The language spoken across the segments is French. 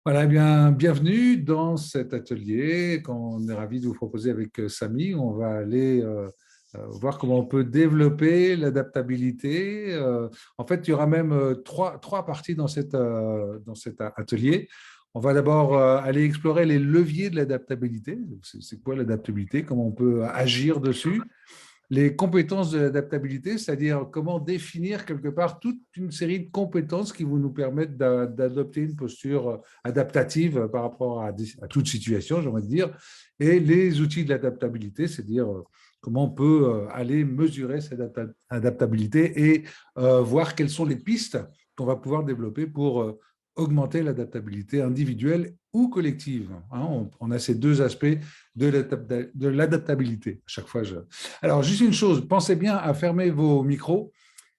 Voilà, eh bien, bienvenue dans cet atelier qu'on est ravi de vous proposer avec Samy. On va aller voir comment on peut développer l'adaptabilité. En fait, il y aura même trois parties dans cet atelier. On va d'abord aller explorer les leviers de l'adaptabilité. C'est quoi l'adaptabilité? Comment on peut agir dessus? Les compétences de l'adaptabilité, c'est-à-dire comment définir quelque part toute une série de compétences qui vont nous permettre d'adopter une posture adaptative par rapport à toute situation, j'ai envie de dire, et les outils de l'adaptabilité, c'est-à-dire comment on peut aller mesurer cette adaptabilité et voir quelles sont les pistes qu'on va pouvoir développer pour augmenter l'adaptabilité individuelle ou collective. Hein, on a ces deux aspects de l'adaptabilité. À chaque fois, alors, juste une chose, pensez bien à fermer vos micros.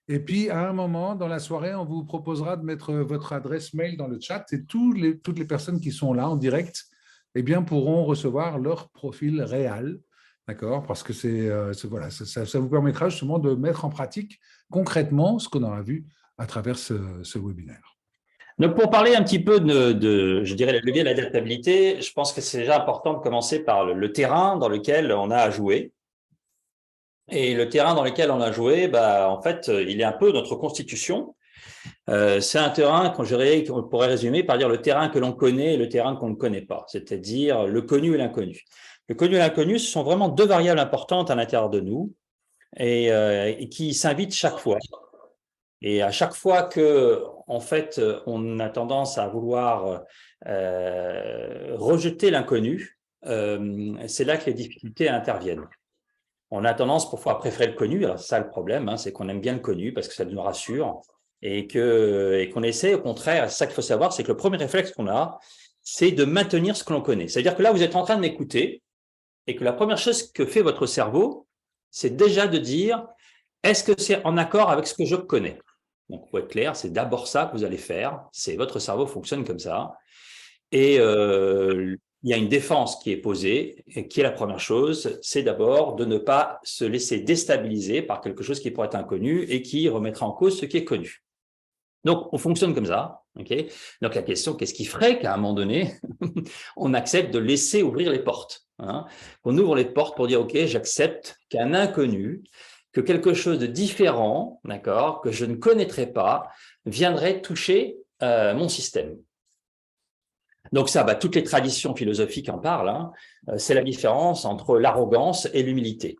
Et puis, à un moment dans la soirée, on vous proposera de mettre votre adresse mail dans le chat et toutes les personnes qui sont là en direct eh bien, pourront recevoir leur profil réel. D'accord? Parce que voilà, ça vous permettra justement de mettre en pratique concrètement ce qu'on aura vu à travers ce webinaire. Donc, pour parler un petit peu je dirais, le levier de l'adaptabilité, je pense que c'est déjà important de commencer par le terrain dans lequel on a à jouer. Et le terrain dans lequel on a joué, en fait, il est un peu notre constitution. C'est un terrain qu'on pourrait résumer par dire le terrain que l'on connaît et le terrain qu'on ne connaît pas, c'est-à-dire le connu et l'inconnu. Le connu et l'inconnu, ce sont vraiment deux variables importantes à l'intérieur de nous et qui s'invitent chaque fois. Et à chaque fois que, en fait, on a tendance à vouloir rejeter l'inconnu, c'est là que les difficultés interviennent. On a tendance parfois à préférer le connu. Alors, c'est ça le problème, hein, c'est qu'on aime bien le connu parce que ça nous rassure et qu'on essaie, au contraire, c'est ça qu'il faut savoir, c'est que le premier réflexe qu'on a, c'est de maintenir ce que l'on connaît. C'est-à-dire que là, vous êtes en train de m'écouter et que la première chose que fait votre cerveau, c'est déjà de dire, est-ce que c'est en accord avec ce que je connais? Donc, pour être clair, c'est d'abord ça que vous allez faire. C'est votre cerveau fonctionne comme ça. Et il y a une défense qui est posée, et qui est la première chose, c'est d'abord de ne pas se laisser déstabiliser par quelque chose qui pourrait être inconnu et qui remettra en cause ce qui est connu. Donc, on fonctionne comme ça. Okay. Donc, la question, qu'est-ce qui ferait qu'à un moment donné, on accepte de laisser ouvrir les portes, hein, qu'on ouvre les portes pour dire, OK, j'accepte qu'un inconnu, que quelque chose de différent, d'accord, que je ne connaîtrais pas, viendrait toucher mon système. Donc ça, toutes les traditions philosophiques en parlent, hein, c'est la différence entre l'arrogance et l'humilité.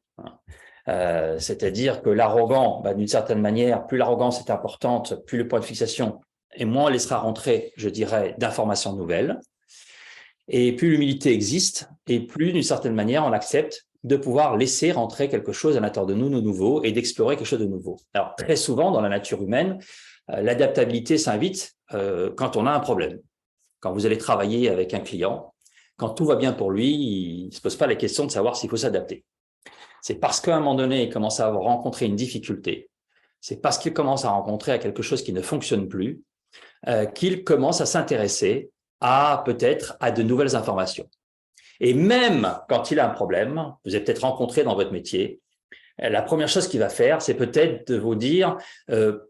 C'est-à-dire que l'arrogant, d'une certaine manière, plus l'arrogance est importante, plus le point de fixation et moins on laissera rentrer, je dirais, d'informations nouvelles. Et plus l'humilité existe, et plus, d'une certaine manière, on accepte de pouvoir laisser rentrer quelque chose à l'intérieur de nous, de nouveau, et d'explorer quelque chose de nouveau. Alors, très souvent, dans la nature humaine, l'adaptabilité s'invite quand on a un problème. Quand vous allez travailler avec un client, quand tout va bien pour lui, il ne se pose pas la question de savoir s'il faut s'adapter. C'est parce qu'à un moment donné, il commence à rencontrer une difficulté, c'est parce qu'il commence à rencontrer quelque chose qui ne fonctionne plus, qu'il commence à s'intéresser peut-être à de nouvelles informations. Et même quand il a un problème, vous avez peut-être rencontré dans votre métier, la première chose qu'il va faire, c'est peut-être de vous dire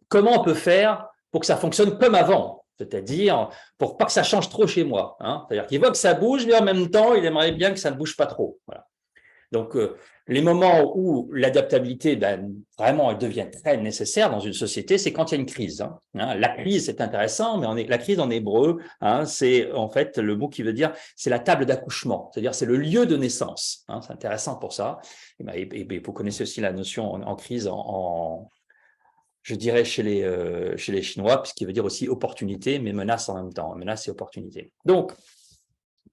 comment on peut faire pour que ça fonctionne comme avant, c'est-à-dire pour pas que ça change trop chez moi. Hein. C'est-à-dire qu'il voit que ça bouge, mais en même temps, il aimerait bien que ça ne bouge pas trop. Voilà. Donc, les moments où l'adaptabilité, vraiment, elle devient très nécessaire dans une société, c'est quand il y a une crise. Hein. La crise, c'est intéressant, mais la crise en hébreu, hein, c'est en fait le mot qui veut dire, c'est la table d'accouchement, c'est-à-dire c'est le lieu de naissance. Hein, c'est intéressant pour ça. Et vous connaissez aussi la notion en crise je dirais chez les Chinois, ce qui veut dire aussi opportunité, mais menace en même temps. Menace et opportunité. Donc,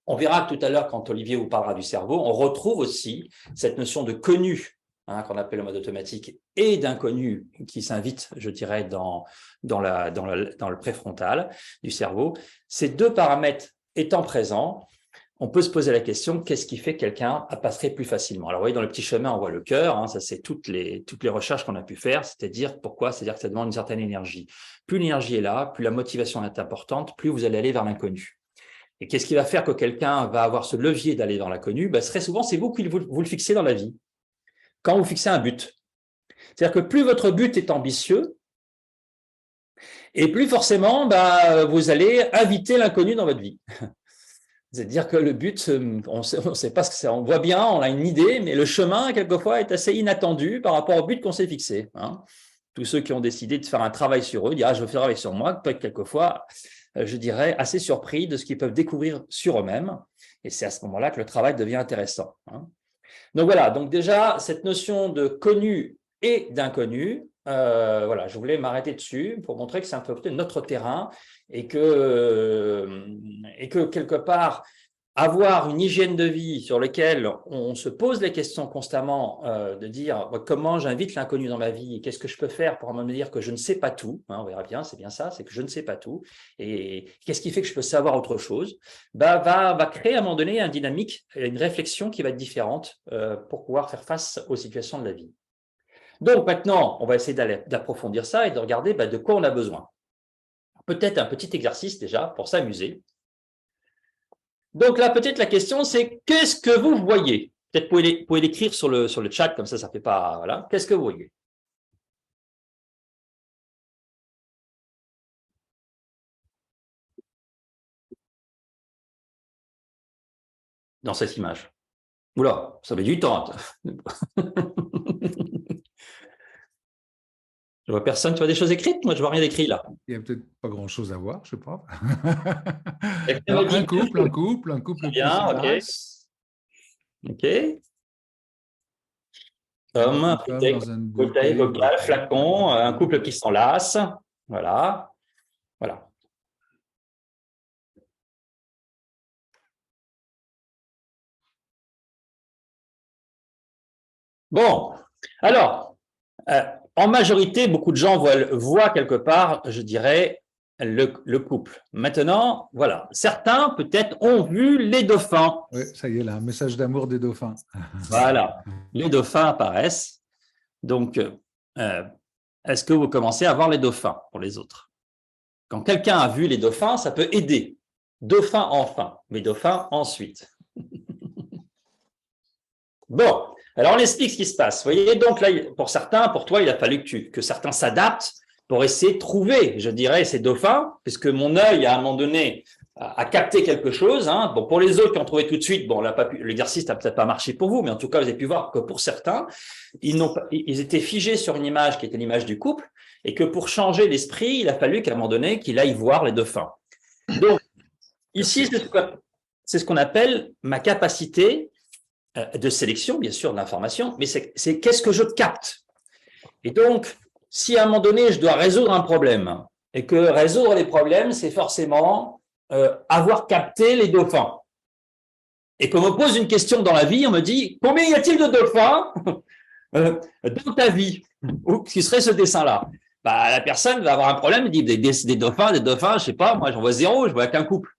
on verra tout à l'heure, quand Olivier vous parlera du cerveau, on retrouve aussi cette notion de connu, hein, qu'on appelle le mode automatique, et d'inconnu qui s'invite, je dirais, dans le préfrontal du cerveau. Ces deux paramètres étant présents, on peut se poser la question, qu'est-ce qui fait que quelqu'un passerait plus facilement? Alors, vous voyez, dans le petit chemin, on voit le cœur, hein, ça c'est toutes les recherches qu'on a pu faire, c'est-à-dire pourquoi? C'est-à-dire que ça demande une certaine énergie. Plus l'énergie est là, plus la motivation est importante, plus vous allez aller vers l'inconnu. Et qu'est-ce qui va faire que quelqu'un va avoir ce levier d'aller dans l'inconnu? Très souvent, c'est vous qui vous le fixez dans la vie. Quand vous fixez un but. C'est-à-dire que plus votre but est ambitieux, Et plus forcément, vous allez inviter l'inconnu dans votre vie. C'est-à-dire que le but, on ne sait pas ce que c'est, on voit bien, on a une idée, mais le chemin, quelquefois, est assez inattendu par rapport au but qu'on s'est fixé. Hein. Tous ceux qui ont décidé de faire un travail sur eux, dire je veux faire un travail sur moi, peuvent être quelquefois, je dirais, assez surpris de ce qu'ils peuvent découvrir sur eux-mêmes. Et c'est à ce moment-là que le travail devient intéressant. Hein. Donc voilà, donc déjà, cette notion de connu et d'inconnu, voilà, je voulais m'arrêter dessus pour montrer que c'est un peu notre terrain et que quelque part, avoir une hygiène de vie sur laquelle on se pose les questions constamment, de dire comment j'invite l'inconnu dans ma vie et qu'est-ce que je peux faire pour me dire que je ne sais pas tout, hein, on verra bien, c'est bien ça, c'est que je ne sais pas tout, et qu'est-ce qui fait que je peux savoir autre chose, va créer à un moment donné une dynamique, une réflexion qui va être différente pour pouvoir faire face aux situations de la vie. Donc maintenant, on va essayer d'approfondir ça et de regarder de quoi on a besoin. Peut-être un petit exercice déjà pour s'amuser. Donc là, peut-être la question, c'est qu'est-ce que vous voyez? Peut-être vous pouvez l'écrire sur le chat, comme ça ne fait pas… Voilà. Qu'est-ce que vous voyez dans cette image? Oula, ça met du temps. Je vois personne. Tu vois des choses écrites? Moi, je vois rien d'écrit là. Il n'y a peut-être pas grand-chose à voir, je sais pas. Alors, un couple qui bien, s'enlace. Ok. Homme, Une femme dans une bouteille, bouteille, bocal, flacon, un couple qui s'enlace. Voilà. Voilà. Bon, alors, en majorité, beaucoup de gens voient quelque part, je dirais, le couple. Maintenant, voilà, certains peut-être ont vu les dauphins. Oui, ça y est, là, un message d'amour des dauphins. Voilà, les dauphins apparaissent. Donc, est-ce que vous commencez à voir les dauphins pour les autres? Quand quelqu'un a vu les dauphins, ça peut aider. Dauphins enfin, mais dauphins ensuite. Bon, alors on explique ce qui se passe. Vous voyez, donc là, pour certains, pour toi, il a fallu que certains s'adaptent pour essayer de trouver, je dirais, ces dauphins, puisque mon œil, à un moment donné, a capté quelque chose. Hein. Bon, pour les autres qui ont trouvé tout de suite, bon, l'exercice n'a peut-être pas marché pour vous, mais en tout cas, vous avez pu voir que pour certains, ils étaient figés sur une image qui était l'image du couple, et que pour changer l'esprit, il a fallu qu'à un moment donné, qu'il aille voir les dauphins. Donc, ici, c'est ce qu'on appelle ma capacité de sélection, bien sûr, de l'information, mais c'est qu'est-ce que je capte. Et donc, si à un moment donné, je dois résoudre un problème, et que résoudre les problèmes, c'est forcément avoir capté les dauphins. Et qu'on me pose une question dans la vie, on me dit, combien y a-t-il de dauphins dans ta vie? Ou qui serait ce dessin-là? La personne va avoir un problème, elle dit, des dauphins, je sais pas, moi j'en vois zéro, je vois qu'un couple.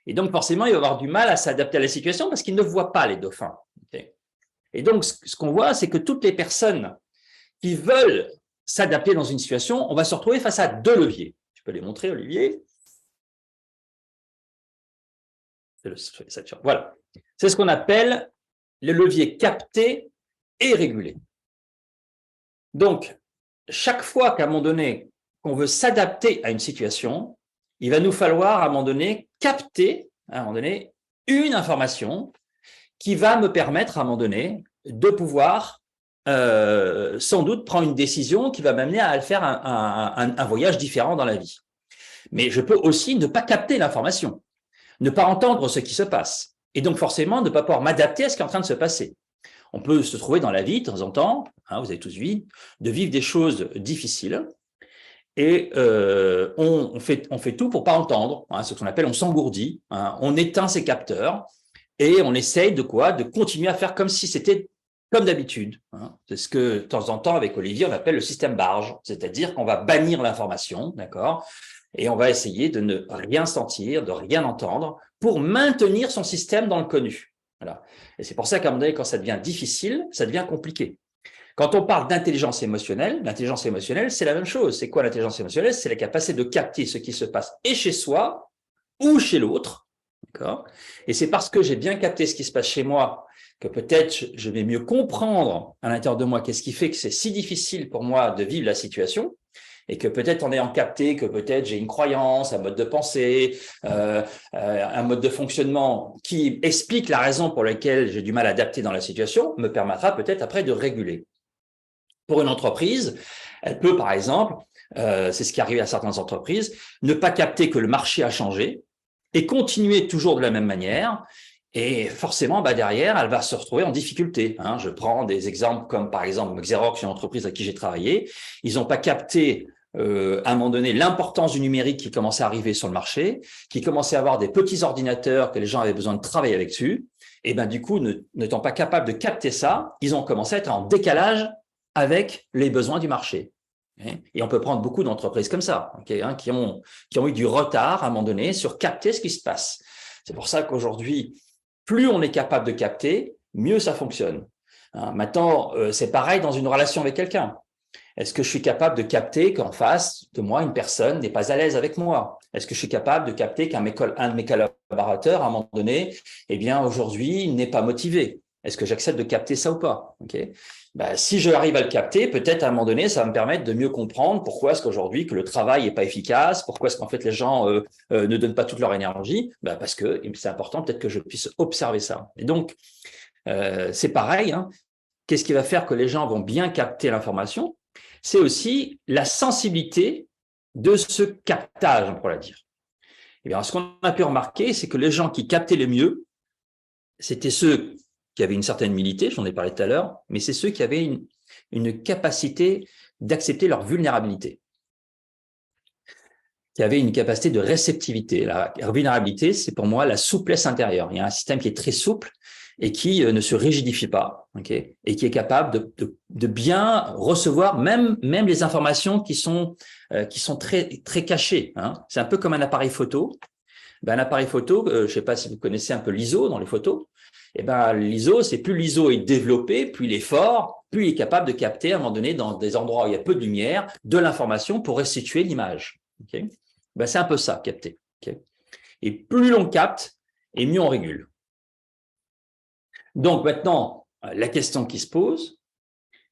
Et donc, forcément, il va avoir du mal à s'adapter à la situation parce qu'il ne voit pas les dauphins. Okay. Et donc, ce qu'on voit, c'est que toutes les personnes qui veulent s'adapter dans une situation, on va se retrouver face à deux leviers. Tu peux les montrer, Olivier? Voilà. C'est ce qu'on appelle le levier capté et régulé. Donc, chaque fois qu'à un moment donné, qu'on veut s'adapter à une situation, il va nous falloir à un moment donné capter, à un moment donné, une information qui va me permettre à un moment donné de pouvoir sans doute prendre une décision qui va m'amener à faire un voyage différent dans la vie. Mais je peux aussi ne pas capter l'information, ne pas entendre ce qui se passe, et donc forcément ne pas pouvoir m'adapter à ce qui est en train de se passer. On peut se trouver dans la vie de temps en temps, hein, vous avez tous vu, de vivre des choses difficiles, et on fait tout pour pas entendre, hein, ce qu'on appelle on s'engourdit, hein, on éteint ses capteurs, et on essaye de quoi? De continuer à faire comme si c'était comme d'habitude. Hein. C'est ce que, de temps en temps, avec Olivier, on appelle le système barge, c'est-à-dire qu'on va bannir l'information, d'accord? Et on va essayer de ne rien sentir, de rien entendre, pour maintenir son système dans le connu. Voilà. Et c'est pour ça qu'à un moment donné, quand ça devient difficile, ça devient compliqué. Quand on parle d'intelligence émotionnelle, l'intelligence émotionnelle, c'est la même chose. C'est quoi l'intelligence émotionnelle? C'est la capacité de capter ce qui se passe et chez soi ou chez l'autre. D'accord. Et c'est parce que j'ai bien capté ce qui se passe chez moi que peut-être je vais mieux comprendre à l'intérieur de moi qu'est-ce qui fait que c'est si difficile pour moi de vivre la situation. et que peut-être en ayant capté que peut-être j'ai une croyance, un mode de pensée, un mode de fonctionnement qui explique la raison pour laquelle j'ai du mal à adapter dans la situation, me permettra peut-être après de réguler. Pour une entreprise, elle peut par exemple, c'est ce qui arrive à certaines entreprises, ne pas capter que le marché a changé et continuer toujours de la même manière. Et forcément, derrière, elle va se retrouver en difficulté. Je prends des exemples comme par exemple Xerox, une entreprise à qui j'ai travaillé. Ils n'ont pas capté à un moment donné l'importance du numérique qui commençait à arriver sur le marché, qui commençait à avoir des petits ordinateurs que les gens avaient besoin de travailler avec dessus. Et du coup, n'étant pas capable de capter ça, ils ont commencé à être en décalage avec les besoins du marché. Et on peut prendre beaucoup d'entreprises comme ça, qui ont eu du retard à un moment donné sur capter ce qui se passe. C'est pour ça qu'aujourd'hui, plus on est capable de capter, mieux ça fonctionne. Maintenant, c'est pareil dans une relation avec quelqu'un. Est-ce que je suis capable de capter qu'en face de moi, une personne n'est pas à l'aise avec moi? Est-ce que je suis capable de capter qu'un de mes collaborateurs, à un moment donné, aujourd'hui, n'est pas motivé? Est-ce que j'accepte de capter ça ou pas? Si je arrive à le capter, peut-être à un moment donné, ça va me permettre de mieux comprendre pourquoi est-ce qu'aujourd'hui que le travail n'est pas efficace, pourquoi est-ce qu'en fait les gens ne donnent pas toute leur énergie, parce que c'est important peut-être que je puisse observer ça. Et donc, c'est pareil, qu'est-ce qui va faire que les gens vont bien capter l'information? C'est aussi la sensibilité de ce captage, on pourrait dire. Et bien, ce qu'on a pu remarquer, c'est que les gens qui captaient le mieux, c'était ceux qui avaient une certaine humilité, j'en ai parlé tout à l'heure, mais c'est ceux qui avaient une capacité d'accepter leur vulnérabilité, qui avaient une capacité de réceptivité. La vulnérabilité, c'est pour moi la souplesse intérieure. Il y a un système qui est très souple et qui ne se rigidifie pas, et qui est capable de bien recevoir même les informations qui sont très, très cachées. C'est un peu comme un appareil photo. Un appareil photo, je ne sais pas si vous connaissez un peu l'ISO dans les photos, l'ISO, c'est plus l'ISO est développé, plus il est fort, plus il est capable de capter à un moment donné dans des endroits où il y a peu de lumière, de l'information pour restituer l'image. C'est un peu ça, capter. Et plus l'on capte, et mieux on régule. Donc maintenant, la question qui se pose,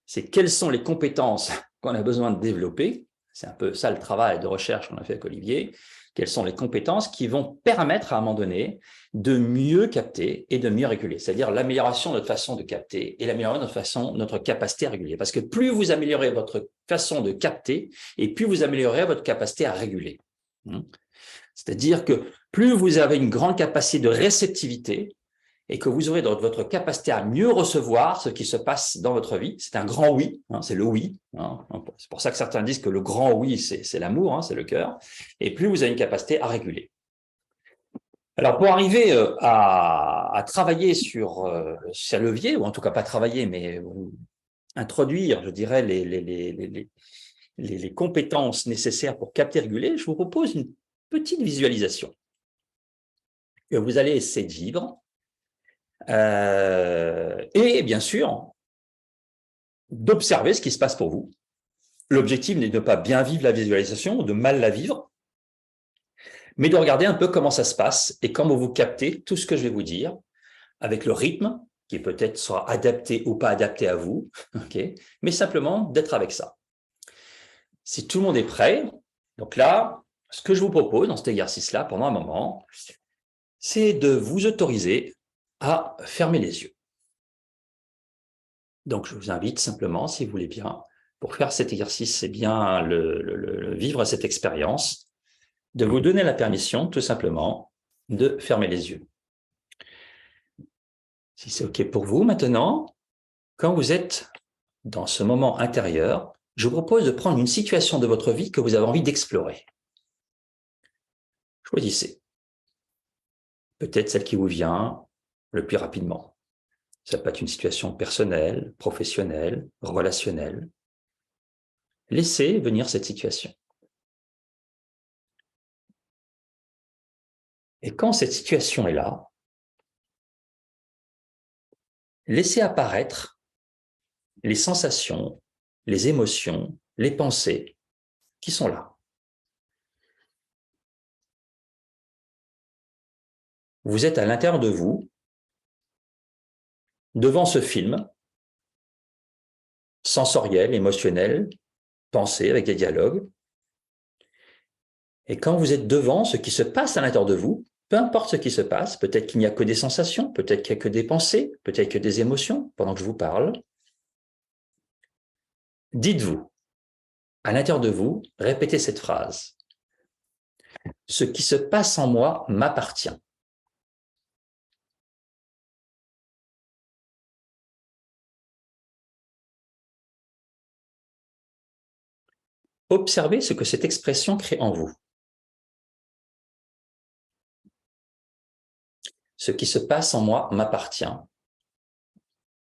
c'est quelles sont les compétences qu'on a besoin de développer? C'est un peu ça le travail de recherche qu'on a fait avec Olivier. Quelles sont les compétences qui vont permettre à un moment donné de mieux capter et de mieux réguler, c'est-à-dire l'amélioration de notre façon de capter et l'amélioration de notre capacité à réguler. Parce que plus vous améliorez votre façon de capter et plus vous améliorez votre capacité à réguler. C'est-à-dire que plus vous avez une grande capacité de réceptivité et que vous aurez votre capacité à mieux recevoir ce qui se passe dans votre vie, c'est un grand oui, c'est le oui. C'est pour ça que certains disent que le grand oui, c'est l'amour, c'est le cœur. Et plus vous avez une capacité à réguler. Alors, pour arriver à travailler sur ces leviers, ou en tout cas pas travailler, mais introduire, je dirais, les compétences nécessaires pour capter et réguler, je vous propose une petite visualisation que vous allez essayer de vivre. Et bien sûr, d'observer ce qui se passe pour vous. L'objectif n'est de ne pas bien vivre la visualisation ou de mal la vivre, mais de regarder un peu comment ça se passe et comment vous captez tout ce que je vais vous dire, avec le rythme qui peut-être sera adapté ou pas adapté à vous, mais simplement d'être avec ça. Si tout le monde est prêt, donc là, ce que je vous propose dans cet exercice-là, pendant un moment, c'est de vous autoriser à fermer les yeux. Donc, je vous invite simplement, si vous voulez bien, pour faire cet exercice, c'est bien vivre cette expérience, de vous donner la permission, tout simplement, de fermer les yeux. Si c'est OK pour vous, maintenant, quand vous êtes dans ce moment intérieur, je vous propose de prendre une situation de votre vie que vous avez envie d'explorer. Choisissez. Peut-être celle qui vous vient le plus rapidement. Ça peut être une situation personnelle, professionnelle, relationnelle. Laissez venir cette situation. Et quand cette situation est là, laissez apparaître les sensations, les émotions, les pensées qui sont là. Vous êtes à l'intérieur de vous, devant ce film sensoriel, émotionnel, pensé avec des dialogues, Et quand vous êtes devant ce qui se passe à l'intérieur de vous, peu importe ce qui se passe, peut-être qu'il n'y a que des sensations, peut-être qu'il n'y a que des pensées, peut-être que des émotions pendant que je vous parle, dites-vous, à l'intérieur de vous, répétez cette phrase. Ce qui se passe en moi m'appartient. Observez ce que cette expression crée en vous. Ce qui se passe en moi m'appartient.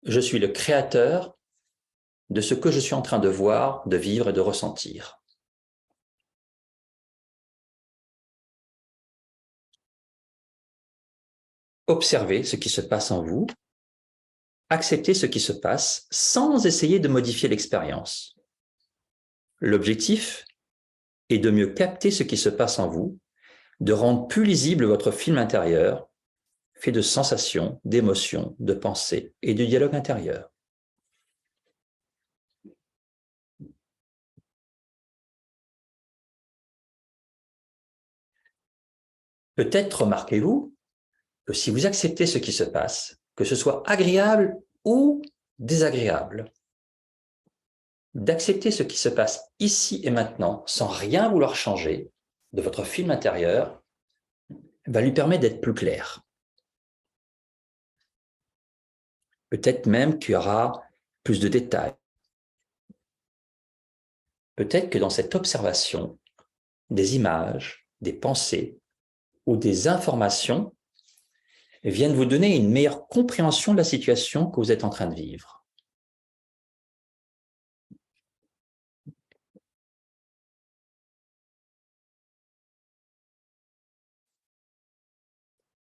Je suis le créateur de ce que je suis en train de voir, de vivre et de ressentir. Observez ce qui se passe en vous, acceptez ce qui se passe sans essayer de modifier l'expérience. L'objectif est de mieux capter ce qui se passe en vous, de rendre plus lisible votre film intérieur, fait de sensations, d'émotions, de pensées et de dialogue intérieur. Peut-être remarquez-vous que si vous acceptez ce qui se passe, que ce soit agréable ou désagréable, d'accepter ce qui se passe ici et maintenant sans rien vouloir changer de votre film intérieur, va lui permettre d'être plus clair. Peut-être même qu'il y aura plus de détails. Peut-être que dans cette observation, des images, des pensées ou des informations viennent vous donner une meilleure compréhension de la situation que vous êtes en train de vivre.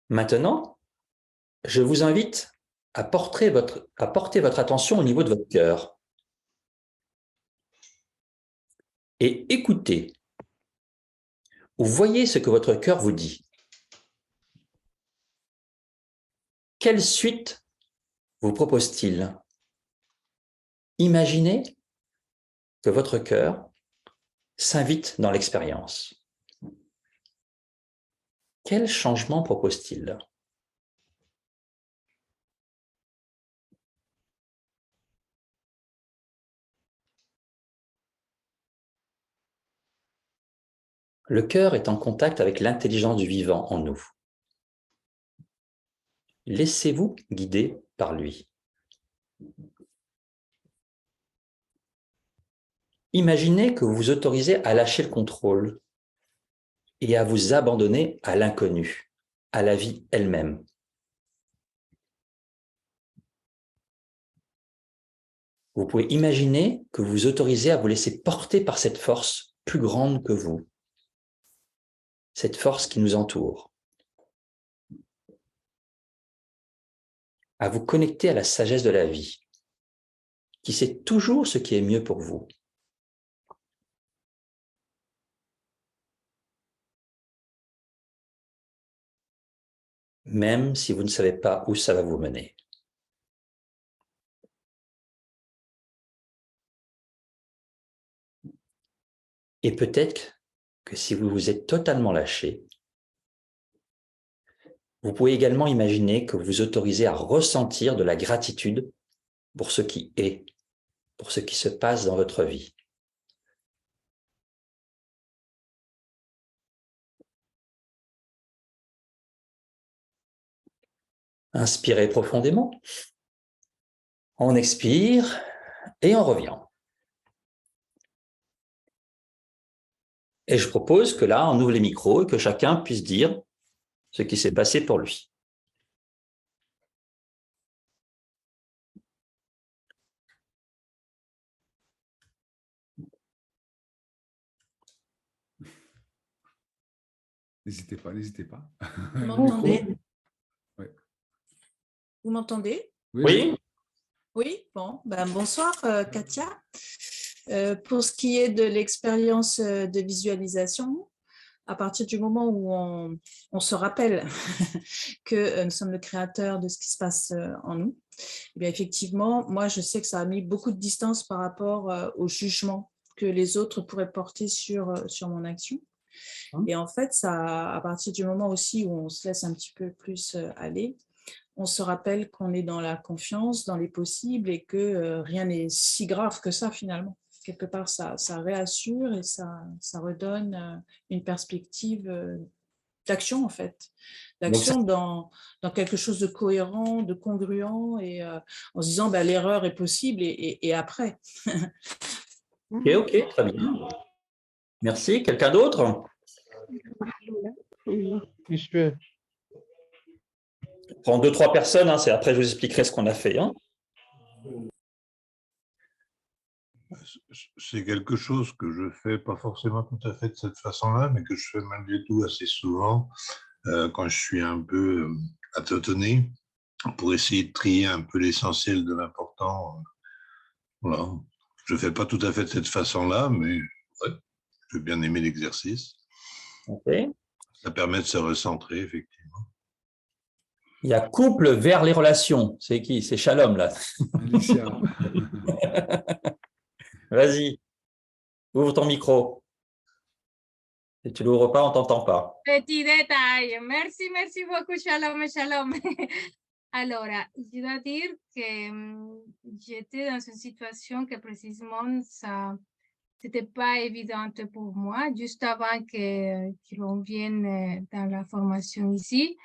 Maintenant, je vous invite à porter votre attention au niveau de votre cœur et écoutez ou voyez ce que votre cœur vous dit. Quelle suite vous propose-t-il? Imaginez que votre cœur s'invite dans l'expérience. Quel changement propose-t-il? Le cœur est en contact avec l'intelligence du vivant en nous. Laissez-vous guider par lui. Imaginez que vous vous autorisez à lâcher le contrôle et à vous abandonner à l'inconnu, à la vie elle-même. Vous pouvez imaginer que vous vous autorisez à vous laisser porter par cette force plus grande que vous, cette force qui nous entoure, à vous connecter à la sagesse de la vie, qui sait toujours ce qui est mieux pour vous. Même si vous ne savez pas où ça va vous mener. Et peut-être que si vous vous êtes totalement lâché, vous pouvez également imaginer que vous vous autorisez à ressentir de la gratitude pour ce qui est, pour ce qui se passe dans votre vie. Inspirez profondément, on expire et on revient. Et je propose que là, on ouvre les micros et que chacun puisse dire ce qui s'est passé pour lui. N'hésitez pas, n'hésitez pas. Vous m'entendez? Oui. Vous m'entendez? Oui. Oui, bon, ben, bonsoir Katia. Pour ce qui est de l'expérience de visualisation, à partir du moment où on se rappelle que nous sommes le créateur de ce qui se passe en nous, eh bien effectivement, moi je sais que ça a mis beaucoup de distance par rapport au jugement que les autres pourraient porter sur mon action. Et en fait, ça, à partir du moment aussi où on se laisse un petit peu plus aller, on se rappelle qu'on est dans la confiance, dans les possibles et que rien n'est si grave que ça finalement. Quelque part, ça réassure et ça redonne une perspective d'action en fait, Donc, d'action dans quelque chose de cohérent, de congruent et en se disant ben, l'erreur est possible et après. ok, très bien. Merci. Quelqu'un d'autre? İşte Prends 2-3 personnes, hein, après je vous expliquerai ce qu'on a fait. Hein. C'est quelque chose que je fais pas forcément tout à fait de cette façon-là, mais que je fais malgré tout assez souvent quand je suis un peu tâtonné, pour essayer de trier un peu l'essentiel de l'important. Voilà. Je ne fais pas tout à fait de cette façon-là, mais ouais, j'ai bien aimé l'exercice. Okay. Ça permet de se recentrer, effectivement. Il y a couple vers les relations. C'est qui? C'est Shalom, là. Alicia. Vas-y, ouvre ton micro. Si tu l'ouvres pas, on t'entend pas. Petit détail. Merci, merci beaucoup, Shalom, Shalom. Alors, je dois dire que j'étais dans une situation que précisément, ça n'était pas évidente pour moi, juste avant qu'on vienne dans la formation ici.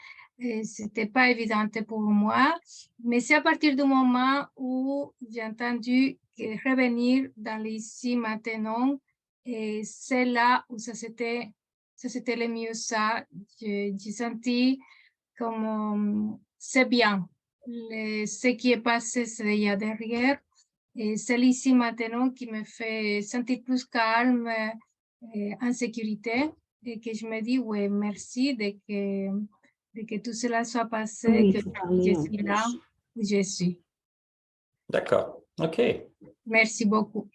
C'était pas évident pour moi, mais c'est à partir du moment où j'ai entendu que revenir dans l'ici maintenant, et c'est là où ça c'était le mieux ça. J'ai senti comme c'est bien. Ce qui est passé, c'est déjà derrière. Et c'est ici maintenant qui me fait sentir plus calme, en sécurité, et que je me dis, ouais, merci de que tout cela soit passé, Oui, que je suis là où je suis. D'accord, ok. Merci beaucoup.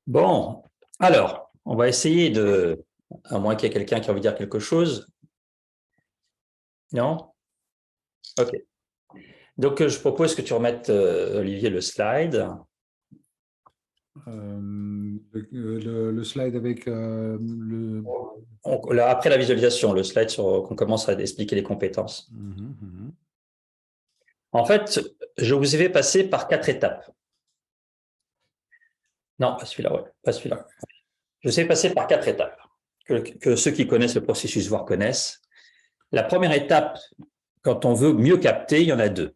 Bon, alors, on va essayer de, à moins qu'il y ait quelqu'un qui a envie de dire quelque chose. Non? Ok. Donc, je propose que tu remettes, Olivier, le slide. Le slide avec le… Après la visualisation, le slide qu'on commence à expliquer les compétences. En fait, je vous ai fait passer par 4 étapes. Non, pas celui-là, ouais, pas celui-là. Je vous ai passé par 4 étapes que ceux qui connaissent le processus voire connaissent. La première étape, quand on veut mieux capter, il y en a 2.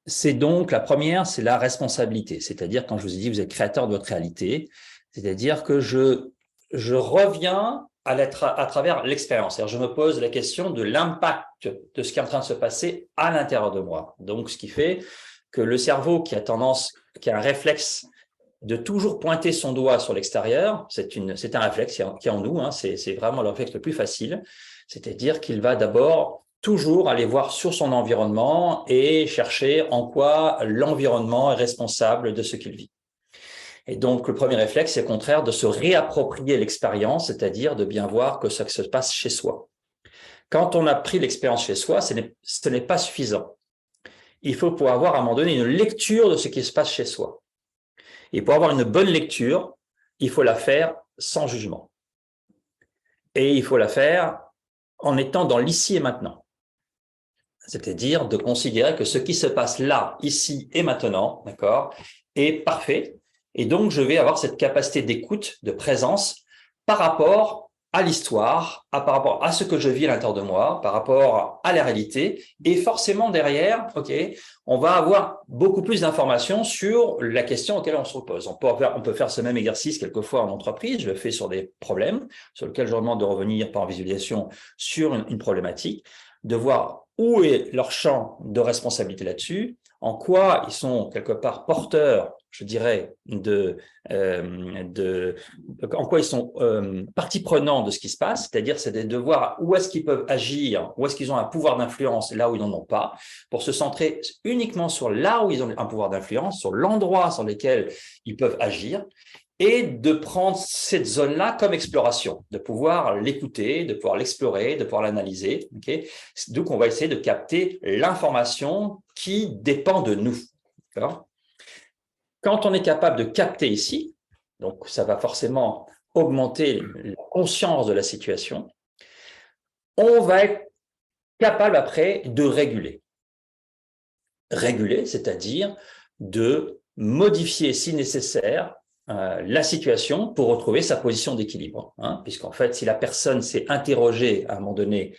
C'est donc, la première, c'est la responsabilité. C'est-à-dire, quand je vous ai dit, vous êtes créateur de votre réalité, c'est-à-dire que je reviens à travers l'expérience. C'est-à-dire, je me pose la question de l'impact de ce qui est en train de se passer à l'intérieur de moi. Donc, ce qui fait que le cerveau qui a un réflexe de toujours pointer son doigt sur l'extérieur, c'est un réflexe qui est en nous, hein, c'est vraiment le réflexe le plus facile, c'est-à-dire qu'il va d'abord toujours aller voir sur son environnement et chercher en quoi l'environnement est responsable de ce qu'il vit. Et donc, le premier réflexe, c'est au contraire de se réapproprier l'expérience, c'est-à-dire de bien voir que ça se passe chez soi. Quand on a pris l'expérience chez soi, ce n'est pas suffisant. Il faut pouvoir avoir à un moment donné une lecture de ce qui se passe chez soi. Et pour avoir une bonne lecture, il faut la faire sans jugement. Et il faut la faire en étant dans l'ici et maintenant. C'est-à-dire de considérer que ce qui se passe là, ici et maintenant, d'accord, est parfait. Et donc, je vais avoir cette capacité d'écoute, de présence par rapport à l'histoire, par rapport à ce que je vis à l'intérieur de moi, par rapport à la réalité. Et forcément, derrière, on va avoir beaucoup plus d'informations sur la question auquel on se pose. On peut faire ce même exercice quelquefois en entreprise. Je le fais sur des problèmes sur lesquels je leur demande de revenir par visualisation sur une problématique, de voir où est leur champ de responsabilité là-dessus, en quoi ils sont quelque part porteurs, je dirais, en quoi ils sont partie prenante de ce qui se passe, c'est-à-dire c'est de voir où est-ce qu'ils peuvent agir, où est-ce qu'ils ont un pouvoir d'influence, là où ils n'en ont pas, pour se centrer uniquement sur là où ils ont un pouvoir d'influence, sur l'endroit sur lequel ils peuvent agir, et de prendre cette zone-là comme exploration, de pouvoir l'écouter, de pouvoir l'explorer, de pouvoir l'analyser. Donc, on va essayer de capter l'information qui dépend de nous. Quand on est capable de capter ici, donc ça va forcément augmenter la conscience de la situation, on va être capable après de réguler. Réguler, c'est-à-dire de modifier si nécessaire la situation pour retrouver sa position d'équilibre. Hein, puisqu'en fait, si la personne s'est interrogée à un moment donné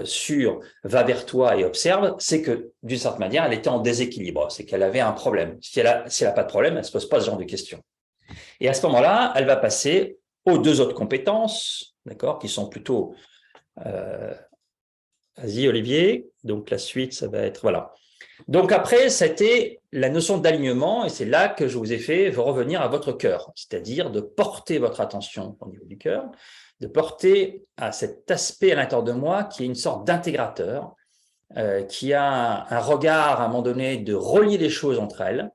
sur « va vers toi et observe », c'est que d'une certaine manière, elle était en déséquilibre, c'est qu'elle avait un problème. Si elle n'a pas de problème, elle ne se pose pas ce genre de questions. Et à ce moment-là, elle va passer aux deux autres compétences, d'accord, qui sont plutôt… vas-y Olivier, donc la suite, ça va être… Voilà. Donc après, c'était la notion d'alignement, et c'est là que je vous ai fait revenir à votre cœur, c'est-à-dire de porter votre attention au niveau du cœur, de porter à cet aspect à l'intérieur de moi qui est une sorte d'intégrateur, qui a un regard à un moment donné de relier les choses entre elles.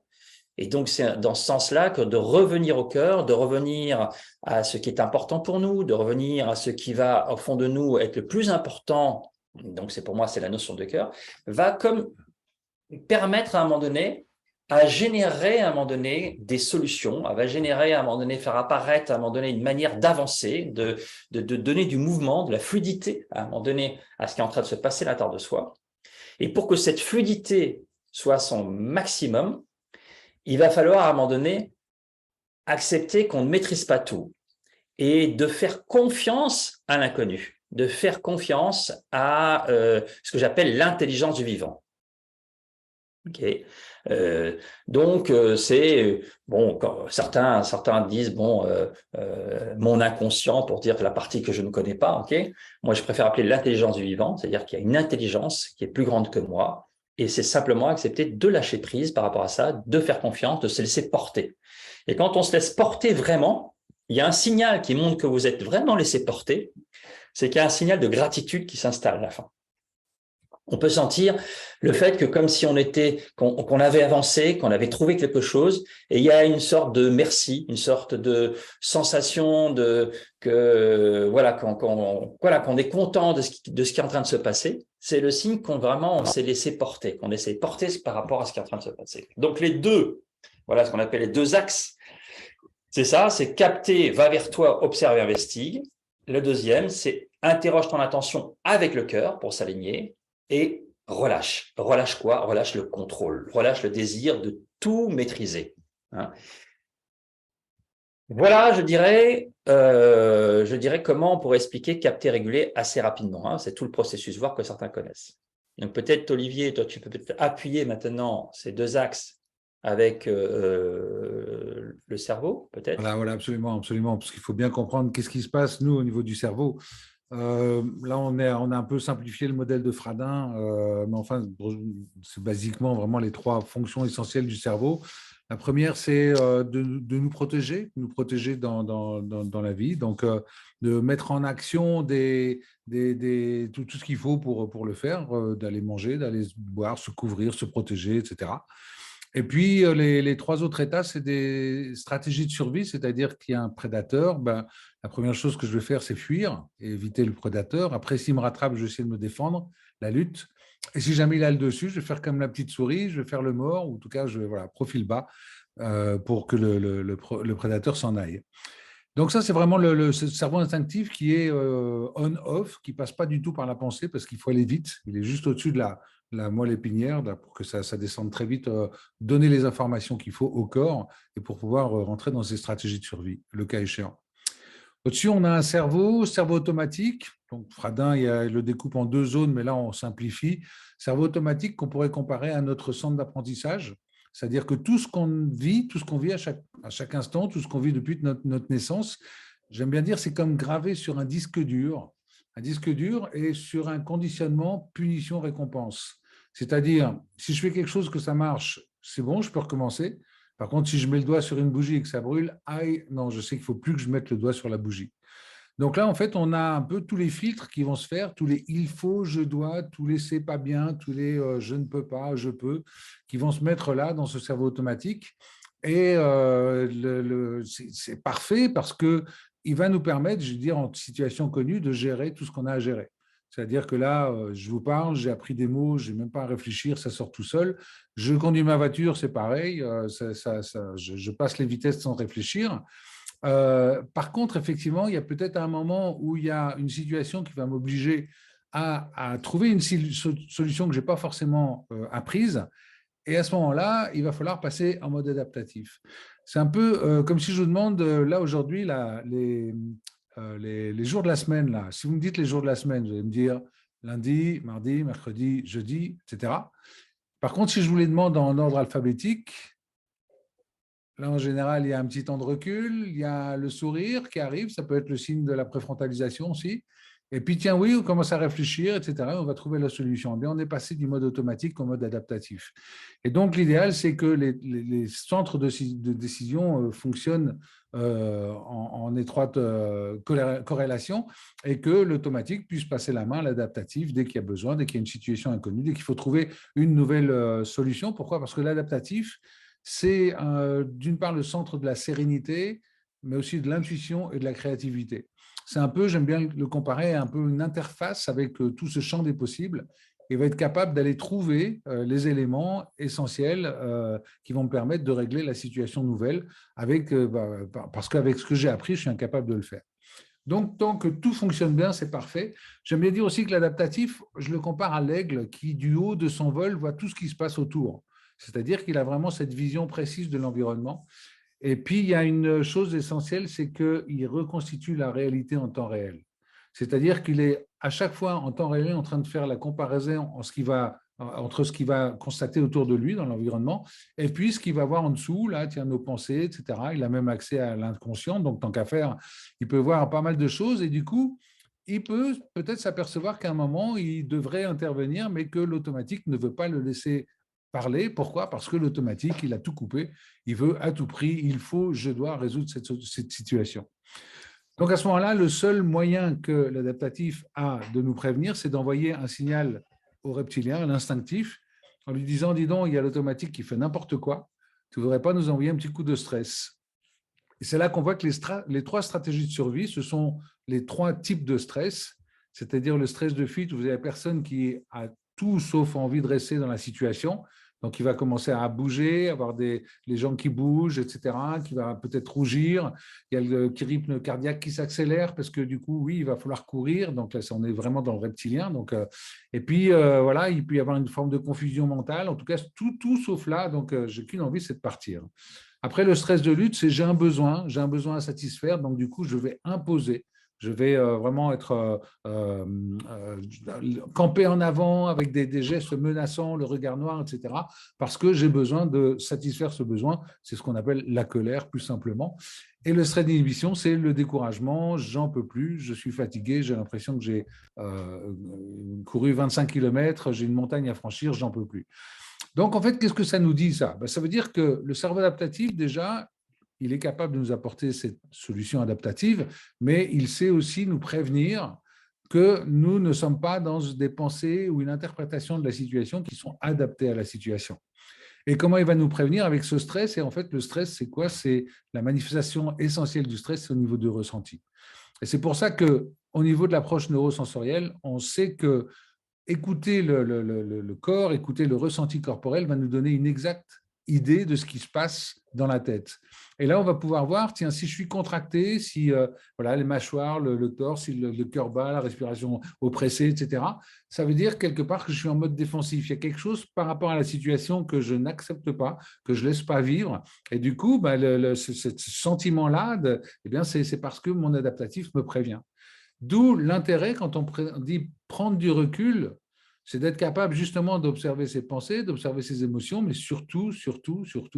Et donc, c'est dans ce sens-là que de revenir au cœur, de revenir à ce qui est important pour nous, de revenir à ce qui va au fond de nous être le plus important, donc c'est pour moi, c'est la notion de cœur, va comme permettre à un moment donné à générer à un moment donné des solutions, va générer à un moment donné, faire apparaître à un moment donné une manière d'avancer, de donner du mouvement, de la fluidité à un moment donné à ce qui est en train de se passer à l'intérieur de soi. Et pour que cette fluidité soit son maximum, il va falloir à un moment donné accepter qu'on ne maîtrise pas tout et de faire confiance à l'inconnu, de faire confiance à ce que j'appelle l'intelligence du vivant. Okay. Donc, c'est, bon, quand certains disent, bon, mon inconscient pour dire la partie que je ne connais pas, ok. Moi, je préfère appeler l'intelligence du vivant, c'est-à-dire qu'il y a une intelligence qui est plus grande que moi, et c'est simplement accepter de lâcher prise par rapport à ça, de faire confiance, de se laisser porter. Et quand on se laisse porter vraiment, il y a un signal qui montre que vous êtes vraiment laissé porter, c'est qu'il y a un signal de gratitude qui s'installe à la fin. On peut sentir le fait que comme si qu'on avait avancé, qu'on avait trouvé quelque chose, et il y a une sorte de merci, une sorte de sensation qu'on est content de ce qui est en train de se passer. C'est le signe on s'est laissé porter, qu'on essaie de porter par rapport à ce qui est en train de se passer. Donc les deux, voilà ce qu'on appelle les deux axes. C'est ça, c'est capter, va vers toi, observe et investigue. Le deuxième, c'est interroge ton attention avec le cœur pour s'aligner. Et relâche. Relâche quoi? Relâche le contrôle. Relâche le désir de tout maîtriser. Hein. Voilà, je dirais comment on pourrait expliquer capter, réguler assez rapidement. Hein. C'est tout le processus, voir que certains connaissent. Donc peut-être, Olivier, toi, tu peux peut-être appuyer maintenant ces deux axes avec le cerveau, peut-être. Voilà, absolument, parce qu'il faut bien comprendre qu'est-ce qui se passe, nous, au niveau du cerveau. Là, on a un peu simplifié le modèle de Fradin, mais enfin, c'est basiquement vraiment les trois fonctions essentielles du cerveau. La première, c'est de nous protéger dans la vie, donc de mettre en action tout ce qu'il faut pour le faire, d'aller manger, d'aller boire, se couvrir, se protéger, etc. Et puis, les trois autres états, c'est des stratégies de survie, c'est-à-dire qu'il y a un prédateur. La première chose que je vais faire, c'est fuir et éviter le prédateur. Après, s'il me rattrape, je vais essayer de me défendre, la lutte. Et si jamais il a le dessus, je vais faire comme la petite souris, je vais faire le mort, ou en tout cas, profil bas pour que le prédateur s'en aille. Donc ça, c'est vraiment le cerveau instinctif qui est on-off, qui ne passe pas du tout par la pensée parce qu'il faut aller vite. Il est juste au-dessus de la moelle épinière pour que ça descende très vite, donner les informations qu'il faut au corps et pour pouvoir rentrer dans ces stratégies de survie, le cas échéant. Au-dessus, on a un cerveau automatique. Donc, Fradin il le découpe en deux zones, mais là, on simplifie. Cerveau automatique qu'on pourrait comparer à notre centre d'apprentissage. C'est-à-dire que tout ce qu'on vit à chaque instant, tout ce qu'on vit depuis notre naissance, j'aime bien dire, c'est comme gravé sur un disque dur et sur un conditionnement punition-récompense. C'est-à-dire, si je fais quelque chose que ça marche, c'est bon, je peux recommencer. Par contre, si je mets le doigt sur une bougie et que ça brûle, non, je sais qu'il ne faut plus que je mette le doigt sur la bougie. Donc là, en fait, on a un peu tous les filtres qui vont se faire, tous les « il faut »,« je dois », tous les « c'est pas bien », tous les « je ne peux pas »,« je peux », qui vont se mettre là dans ce cerveau automatique. Et c'est parfait parce qu'il va nous permettre, je veux dire, en situation connue, de gérer tout ce qu'on a à gérer. C'est-à-dire que là, je vous parle, j'ai appris des mots, je n'ai même pas à réfléchir, ça sort tout seul. Je conduis ma voiture, c'est pareil, je passe les vitesses sans réfléchir. Par contre, effectivement, il y a peut-être un moment où il y a une situation qui va m'obliger à trouver une solution que je n'ai pas forcément apprise. Et à ce moment-là, il va falloir passer en mode adaptatif. C'est un peu comme si je vous demande, là, aujourd'hui, les jours de la semaine. Là. Si vous me dites les jours de la semaine, vous allez me dire lundi, mardi, mercredi, jeudi, etc. Par contre, si je vous les demande en ordre alphabétique, là, en général, il y a un petit temps de recul, il y a le sourire qui arrive, ça peut être le signe de la préfrontalisation aussi. Et puis, tiens, oui, on commence à réfléchir, etc. On va trouver la solution. Bien, on est passé du mode automatique au mode adaptatif. Et donc, l'idéal, c'est que les centres de décision fonctionnent en étroite corrélation et que l'automatique puisse passer la main à l'adaptatif dès qu'il y a besoin, dès qu'il y a une situation inconnue, dès qu'il faut trouver une nouvelle solution. Pourquoi? Parce que l'adaptatif, c'est d'une part le centre de la sérénité, mais aussi de l'intuition et de la créativité. C'est un peu, j'aime bien le comparer, un peu une interface avec tout ce champ des possibles et va être capable d'aller trouver les éléments essentiels qui vont me permettre de régler la situation nouvelle parce qu'avec ce que j'ai appris, je suis incapable de le faire. Donc, tant que tout fonctionne bien, c'est parfait. J'aime bien dire aussi que l'adaptatif, je le compare à l'aigle qui, du haut de son vol, voit tout ce qui se passe autour. C'est-à-dire qu'il a vraiment cette vision précise de l'environnement. Et puis, il y a une chose essentielle, c'est qu'il reconstitue la réalité en temps réel. C'est-à-dire qu'il est à chaque fois en temps réel en train de faire la comparaison entre ce qu'il va constater autour de lui dans l'environnement et puis ce qu'il va voir en dessous, là, tiens, nos pensées, etc. Il a même accès à l'inconscient, donc tant qu'à faire, il peut voir pas mal de choses et du coup, il peut peut-être s'apercevoir qu'à un moment, il devrait intervenir, mais que l'automatique ne veut pas le laisser parler. Pourquoi? Parce que l'automatique, il a tout coupé. Il veut à tout prix, je dois résoudre cette situation. Donc à ce moment-là, le seul moyen que l'adaptatif a de nous prévenir, c'est d'envoyer un signal au reptilien, à l'instinctif, en lui disant, dis donc, il y a l'automatique qui fait n'importe quoi, tu ne voudrais pas nous envoyer un petit coup de stress? Et c'est là qu'on voit que les trois stratégies de survie, ce sont les trois types de stress, c'est-à-dire le stress de fuite où vous avez la personne qui a tout sauf envie de rester dans la situation. Donc, il va commencer à bouger, avoir les jambes qui bougent, etc., qui va peut-être rougir. Il y a le rythme cardiaque qui s'accélère parce que du coup, oui, il va falloir courir. Donc, là, on est vraiment dans le reptilien. Donc, et puis, voilà, il peut y avoir une forme de confusion mentale. En tout cas, tout sauf là. Donc, j'ai qu'une envie, c'est de partir. Après, le stress de lutte, c'est j'ai un besoin à satisfaire. Donc, du coup, je vais imposer. Je vais vraiment être campé en avant avec des gestes menaçants, le regard noir, etc. Parce que j'ai besoin de satisfaire ce besoin. C'est ce qu'on appelle la colère, plus simplement. Et le stress d'inhibition, c'est le découragement. J'en peux plus, je suis fatigué, j'ai l'impression que j'ai couru 25 km, j'ai une montagne à franchir, j'en peux plus. Donc, en fait, qu'est-ce que ça nous dit, ça? Ça veut dire que le cerveau adaptatif, déjà, il est capable de nous apporter cette solution adaptative, mais il sait aussi nous prévenir que nous ne sommes pas dans des pensées ou une interprétation de la situation qui sont adaptées à la situation. Et comment il va nous prévenir avec ce stress? Et en fait, le stress, c'est quoi? C'est la manifestation essentielle du stress, c'est au niveau du ressenti. Et c'est pour ça qu'au niveau de l'approche neurosensorielle, on sait que écouter le corps, écouter le ressenti corporel va nous donner une exacte idée de ce qui se passe dans la tête. Et là, on va pouvoir voir, tiens, si je suis contracté, si voilà, les mâchoires, le torse, si le cœur bat, la respiration oppressée, etc., ça veut dire quelque part que je suis en mode défensif. Il y a quelque chose par rapport à la situation que je n'accepte pas, que je ne laisse pas vivre. Et du coup, ce sentiment-là, eh bien, c'est parce que mon adaptatif me prévient. D'où l'intérêt, quand on dit prendre du recul, c'est d'être capable justement d'observer ses pensées, d'observer ses émotions, mais surtout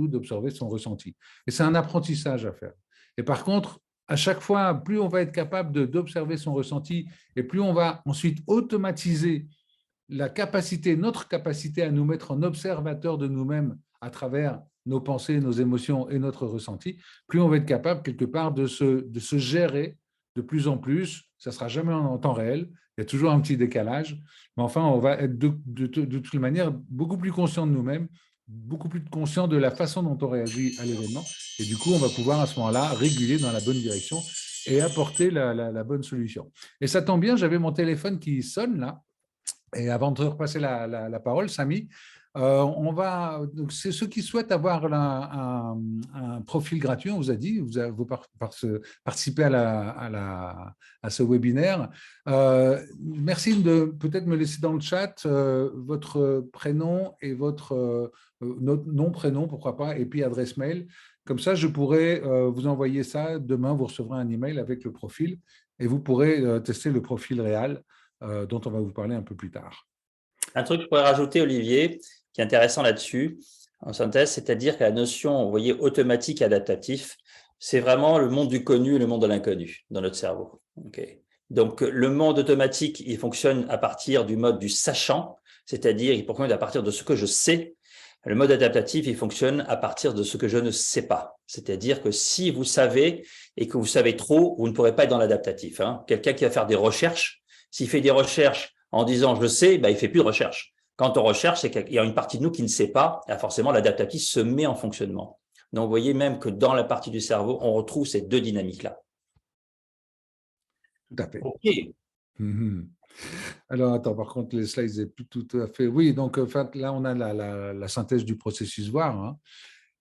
d'observer son ressenti. Et c'est un apprentissage à faire. Et par contre, à chaque fois, plus on va être capable d'observer son ressenti et plus on va ensuite automatiser notre capacité à nous mettre en observateur de nous-mêmes à travers nos pensées, nos émotions et notre ressenti, plus on va être capable quelque part de se gérer de plus en plus. Ça ne sera jamais en temps réel, il y a toujours un petit décalage, mais enfin, on va être de toute manière beaucoup plus conscient de nous-mêmes, beaucoup plus conscient de la façon dont on réagit à l'événement, et du coup, on va pouvoir à ce moment-là réguler dans la bonne direction et apporter la bonne solution. Et ça tombe bien, j'avais mon téléphone qui sonne là, et avant de repasser la parole, Samy, Donc c'est ceux qui souhaitent avoir un profil gratuit, on vous a dit, vous participez à ce webinaire. Merci de peut-être me laisser dans le chat votre prénom et votre nom, prénom, pourquoi pas, et puis adresse mail. Comme ça, je pourrai vous envoyer ça. Demain, vous recevrez un email avec le profil et vous pourrez tester le profil réel dont on va vous parler un peu plus tard. Un truc que je pourrais rajouter, Olivier, qui est intéressant là-dessus, en synthèse, c'est-à-dire que la notion, vous voyez, automatique et adaptatif, c'est vraiment le monde du connu et le monde de l'inconnu dans notre cerveau. Okay. Donc, le monde automatique, il fonctionne à partir du mode du sachant, c'est-à-dire il fonctionne à partir de ce que je sais. Le mode adaptatif, il fonctionne à partir de ce que je ne sais pas. C'est-à-dire que si vous savez et que vous savez trop, vous ne pourrez pas être dans l'adaptatif. Hein. Quelqu'un qui va faire des recherches, s'il fait des recherches en disant « je sais », ben, il ne fait plus de recherche. Quand on recherche, c'est qu'il y a une partie de nous qui ne sait pas, et forcément l'adaptatif se met en fonctionnement. Donc, vous voyez même que dans la partie du cerveau, on retrouve ces deux dynamiques-là. Tout à fait. OK. Alors, attends, par contre, les slides, c'est plus tout à fait… Oui, donc en fait, là, on a la synthèse du processus VAR. Hein,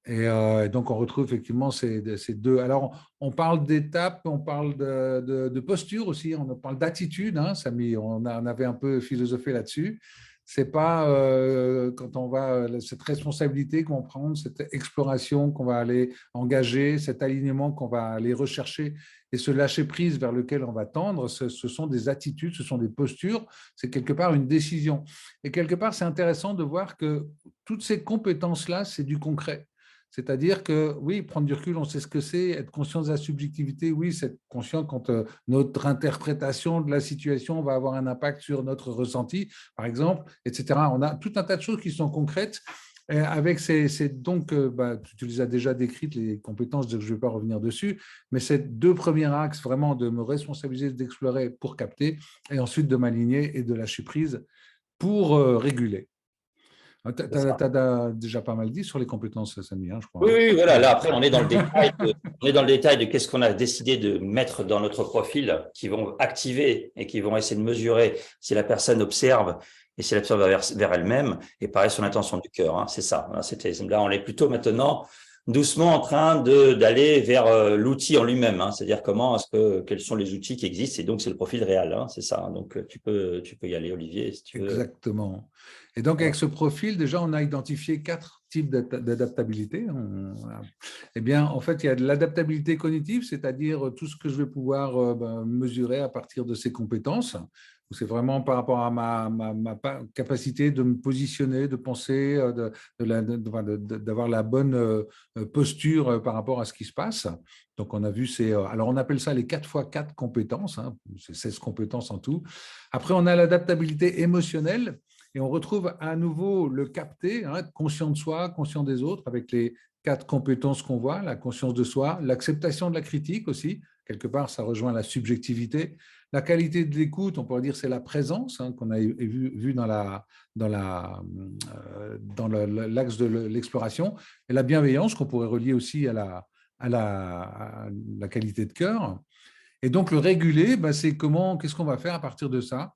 et donc, on retrouve effectivement ces deux… Alors, on parle d'étapes, on parle de posture aussi, on parle d'attitude. Hein, Samy, on avait un peu philosophé là-dessus. C'est pas quand on va… Cette responsabilité qu'on prend, cette exploration qu'on va aller engager, cet alignement qu'on va aller rechercher et ce lâcher-prise vers lequel on va tendre, ce sont des attitudes, ce sont des postures, c'est quelque part une décision. Et quelque part, c'est intéressant de voir que toutes ces compétences-là, c'est du concret. C'est-à-dire que, oui, prendre du recul, on sait ce que c'est, être conscient de la subjectivité, oui, c'est être conscient quand notre interprétation de la situation va avoir un impact sur notre ressenti, par exemple, etc. On a tout un tas de choses qui sont concrètes. Avec donc, tu les as déjà décrites, les compétences, je ne vais pas revenir dessus, mais ces deux premiers axes, vraiment de me responsabiliser, d'explorer pour capter, et ensuite de m'aligner et de lâcher prise pour réguler. Tu as déjà pas mal dit sur les compétences, Samy, hein, je crois. Oui, voilà. Là, après, on est dans le détail de qu'est-ce qu'on a décidé de mettre dans notre profil qui vont activer et qui vont essayer de mesurer si la personne observe et si elle observe vers elle-même et pareil sur l'intention du cœur. Hein, c'est ça. Là, on est plutôt maintenant doucement en train d'aller vers l'outil en lui-même. Hein, c'est-à-dire quels sont les outils qui existent et donc c'est le profil réel. Hein, c'est ça. Donc, tu peux y aller, Olivier, si tu veux. Exactement. Et donc, avec ce profil, déjà, on a identifié 4 types d'adaptabilité. Eh bien, en fait, il y a de l'adaptabilité cognitive, c'est-à-dire tout ce que je vais pouvoir mesurer à partir de ces compétences. C'est vraiment par rapport à ma capacité de me positionner, de penser, d'avoir la bonne posture par rapport à ce qui se passe. Donc, on a vu alors on appelle ça les 4x4 compétences, hein, c'est 16 compétences en tout. Après, on a l'adaptabilité émotionnelle et on retrouve à nouveau le capter, hein, être conscient de soi, conscient des autres, avec les 4 compétences qu'on voit, la conscience de soi, l'acceptation de la critique aussi, quelque part, ça rejoint la subjectivité. La qualité de l'écoute, on pourrait dire, c'est la présence, hein, qu'on a vu dans l'axe de l'exploration, et la bienveillance, qu'on pourrait relier aussi à la qualité de cœur. Et donc, le réguler, c'est qu'est-ce qu'on va faire à partir de ça?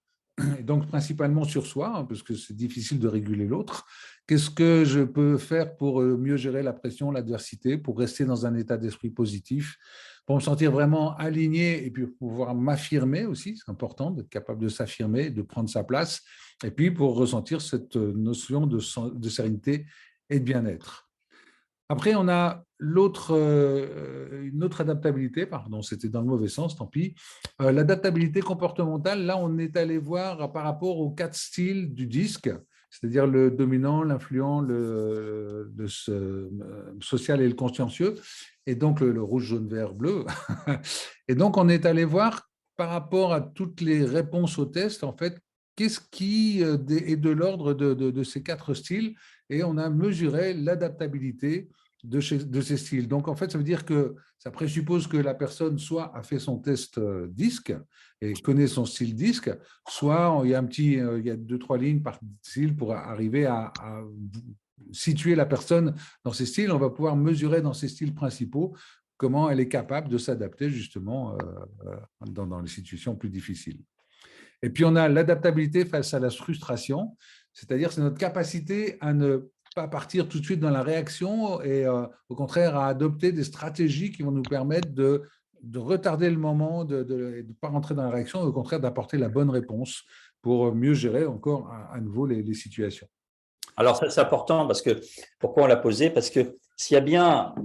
Et donc, principalement sur soi, hein, parce que c'est difficile de réguler l'autre. Qu'est-ce que je peux faire pour mieux gérer la pression, l'adversité, pour rester dans un état d'esprit positif, pour me sentir vraiment aligné et puis pour pouvoir m'affirmer aussi, c'est important d'être capable de s'affirmer, de prendre sa place, et puis pour ressentir cette notion de sérénité et de bien-être. Après, on a une autre adaptabilité, pardon, c'était dans le mauvais sens, tant pis. L'adaptabilité comportementale, là, on est allé voir par rapport aux 4 styles du disque, c'est-à-dire le dominant, l'influent, le social et le consciencieux, et donc le rouge, jaune, vert, bleu. Et donc, on est allé voir par rapport à toutes les réponses au test, en fait, qu'est-ce qui est de l'ordre de ces 4 styles, et on a mesuré l'adaptabilité de ces styles. Donc, en fait, ça veut dire que ça présuppose que la personne soit a fait son test disque et connaît son style disque, soit il y a 2-3 lignes par style pour arriver à situer la personne dans ces styles. On va pouvoir mesurer dans ces styles principaux comment elle est capable de s'adapter justement dans les situations plus difficiles. Et puis, on a l'adaptabilité face à la frustration. c'est-à-dire c'est notre capacité à ne pas partir tout de suite dans la réaction et au contraire à adopter des stratégies qui vont nous permettre de retarder le moment, de ne pas rentrer dans la réaction, et au contraire d'apporter la bonne réponse pour mieux gérer encore à nouveau les situations. Alors ça, c'est important parce que, pourquoi on l'a posé? Parce que s'il y a bien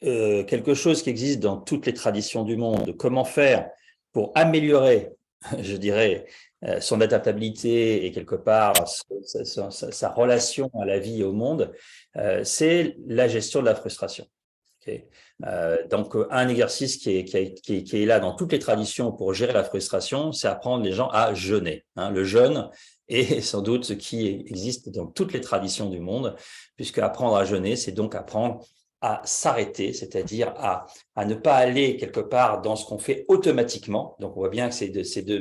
quelque chose qui existe dans toutes les traditions du monde, comment faire pour améliorer, je dirais, son adaptabilité et quelque part sa relation à la vie et au monde, c'est la gestion de la frustration. Okay. Donc, un exercice qui est là dans toutes les traditions pour gérer la frustration, c'est apprendre les gens à jeûner. Hein. Le jeûne est sans doute ce qui existe dans toutes les traditions du monde, puisque apprendre à jeûner, c'est donc apprendre à s'arrêter, c'est-à-dire à ne pas aller quelque part dans ce qu'on fait automatiquement. Donc, on voit bien que c'est de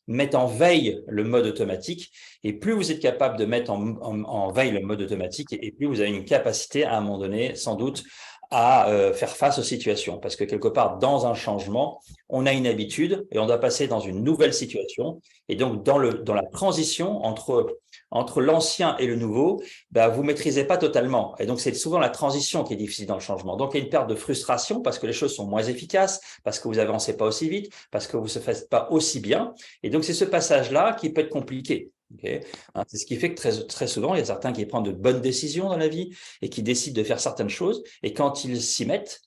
mettre en veille le mode automatique. Et plus vous êtes capable de mettre en veille le mode automatique, et plus vous avez une capacité à un moment donné, sans doute, à faire face aux situations. Parce que quelque part, dans un changement, on a une habitude et on doit passer dans une nouvelle situation. Et donc, dans la transition entre l'ancien et le nouveau, vous ne maîtrisez pas totalement. Et donc, c'est souvent la transition qui est difficile dans le changement. Donc, il y a une perte de frustration parce que les choses sont moins efficaces, parce que vous n'avancez pas aussi vite, parce que vous ne faites pas aussi bien. Et donc, c'est ce passage-là qui peut être compliqué. Okay. C'est ce qui fait que très souvent, il y a certains qui prennent de bonnes décisions dans la vie et qui décident de faire certaines choses. Et quand ils s'y mettent,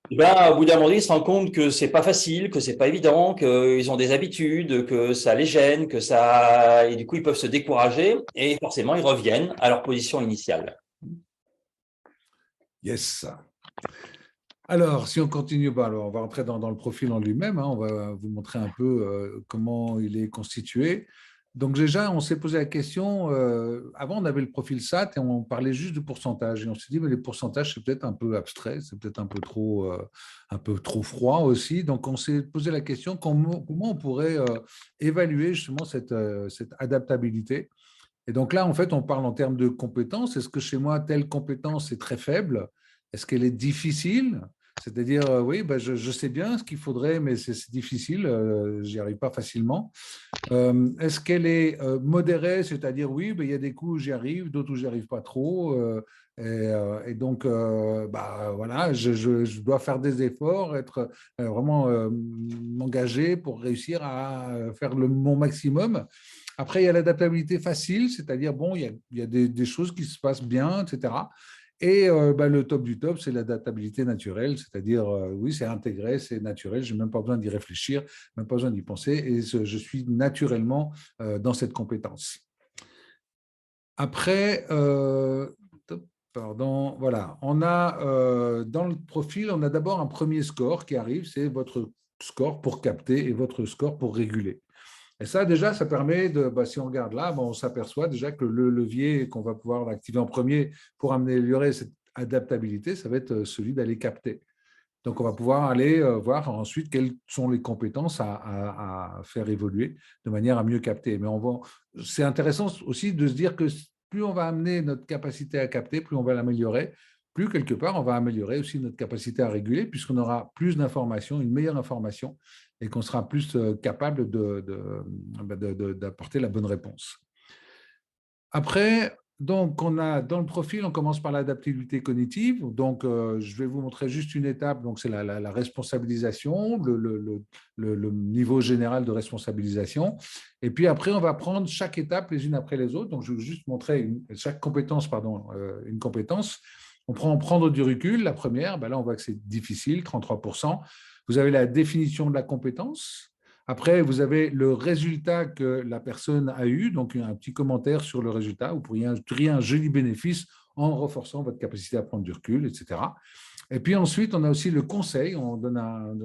au bout d'un moment, ils se rendent compte que c'est pas facile, que c'est pas évident, qu'ils ont des habitudes, que ça les gêne, et du coup, ils peuvent se décourager et forcément, ils reviennent à leur position initiale. Yes. Alors, si on continue, alors on va rentrer dans le profil en lui-même. Hein, on va vous montrer un peu comment il est constitué. Donc déjà, on s'est posé la question, avant on avait le profil SAT et on parlait juste de pourcentage. Et on s'est dit, mais les pourcentages, c'est peut-être un peu abstrait, c'est peut-être un peu trop froid aussi. Donc on s'est posé la question, comment on pourrait évaluer justement cette adaptabilité. Et donc là, en fait, on parle en termes de compétences. Est-ce que chez moi, telle compétence est très faible? Est-ce qu'elle est difficile? C'est-à-dire, oui, je sais bien ce qu'il faudrait, mais c'est difficile, j'y arrive pas facilement. Est-ce qu'elle est modérée, c'est-à-dire, oui, il y a des coups où j'y arrive, d'autres où j'y arrive pas trop, et donc, voilà, je dois faire des efforts, être vraiment m'engager pour réussir à faire mon maximum. Après, il y a l'adaptabilité facile, c'est-à-dire, bon, il y a des choses qui se passent bien, etc. Et le top du top, c'est l'adaptabilité naturelle, c'est-à-dire, oui, c'est intégré, c'est naturel, je n'ai même pas besoin d'y réfléchir, même pas besoin d'y penser, et je suis naturellement dans cette compétence. Après, pardon, voilà, on a dans le profil, on a d'abord un premier score qui arrive, c'est votre score pour capter et votre score pour réguler. Et ça, déjà, ça permet de, si on regarde là, on s'aperçoit déjà que le levier qu'on va pouvoir activer en premier pour améliorer cette adaptabilité, ça va être celui d'aller capter. Donc, on va pouvoir aller voir ensuite quelles sont les compétences à faire évoluer de manière à mieux capter. Mais c'est intéressant aussi de se dire que plus on va amener notre capacité à capter, plus on va l'améliorer, plus quelque part, on va améliorer aussi notre capacité à réguler, puisqu'on aura plus d'informations, une meilleure information, et qu'on sera plus capable d'apporter la bonne réponse. Après, donc, on a dans le profil, on commence par l'adaptabilité cognitive. Donc, je vais vous montrer juste une étape. Donc, c'est la responsabilisation, le niveau général de responsabilisation. Et puis après, on va prendre chaque étape les unes après les autres. Donc, je vais juste montrer chaque compétence, une compétence. On prend prendre du recul. La première, là, on voit que c'est difficile, 33%. Vous avez la définition de la compétence. Après, vous avez le résultat que la personne a eu, donc un petit commentaire sur le résultat. Vous pourriez tirer un joli bénéfice en renforçant votre capacité à prendre du recul, etc. Et puis ensuite, on a aussi le conseil. On donne un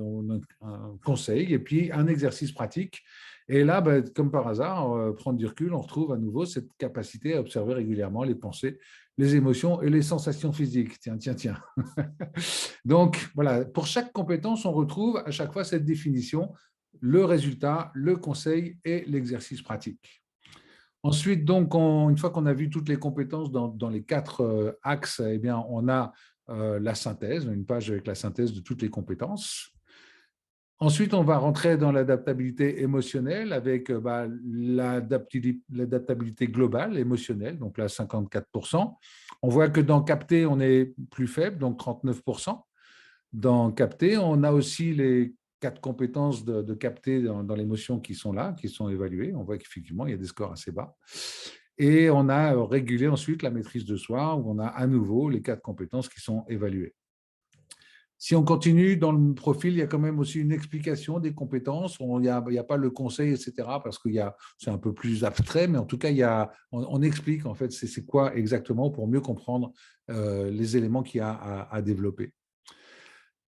conseil et puis un exercice pratique. Et là, comme par hasard, prendre du recul, on retrouve à nouveau cette capacité à observer régulièrement les pensées, les émotions et les sensations physiques. Tiens. Donc, voilà, pour chaque compétence, on retrouve à chaque fois cette définition, le résultat, le conseil et l'exercice pratique. Ensuite, donc, une fois qu'on a vu toutes les compétences dans les 4 axes, eh bien, on a la synthèse, une page avec la synthèse de toutes les compétences. Ensuite, on va rentrer dans l'adaptabilité émotionnelle avec l'adaptabilité globale émotionnelle, donc là 54%. On voit que dans capter, on est plus faible, donc 39%. Dans capter, on a aussi les 4 compétences de capter dans l'émotion qui sont là, qui sont évaluées. On voit qu'effectivement, il y a des scores assez bas. Et on a régulé ensuite la maîtrise de soi, où on a à nouveau les 4 compétences qui sont évaluées. Si on continue dans le profil, il y a quand même aussi une explication des compétences. Il n'y a pas le conseil, etc., parce que c'est un peu plus abstrait, mais en tout cas, on explique en fait c'est quoi exactement pour mieux comprendre les éléments qu'il y a à développer.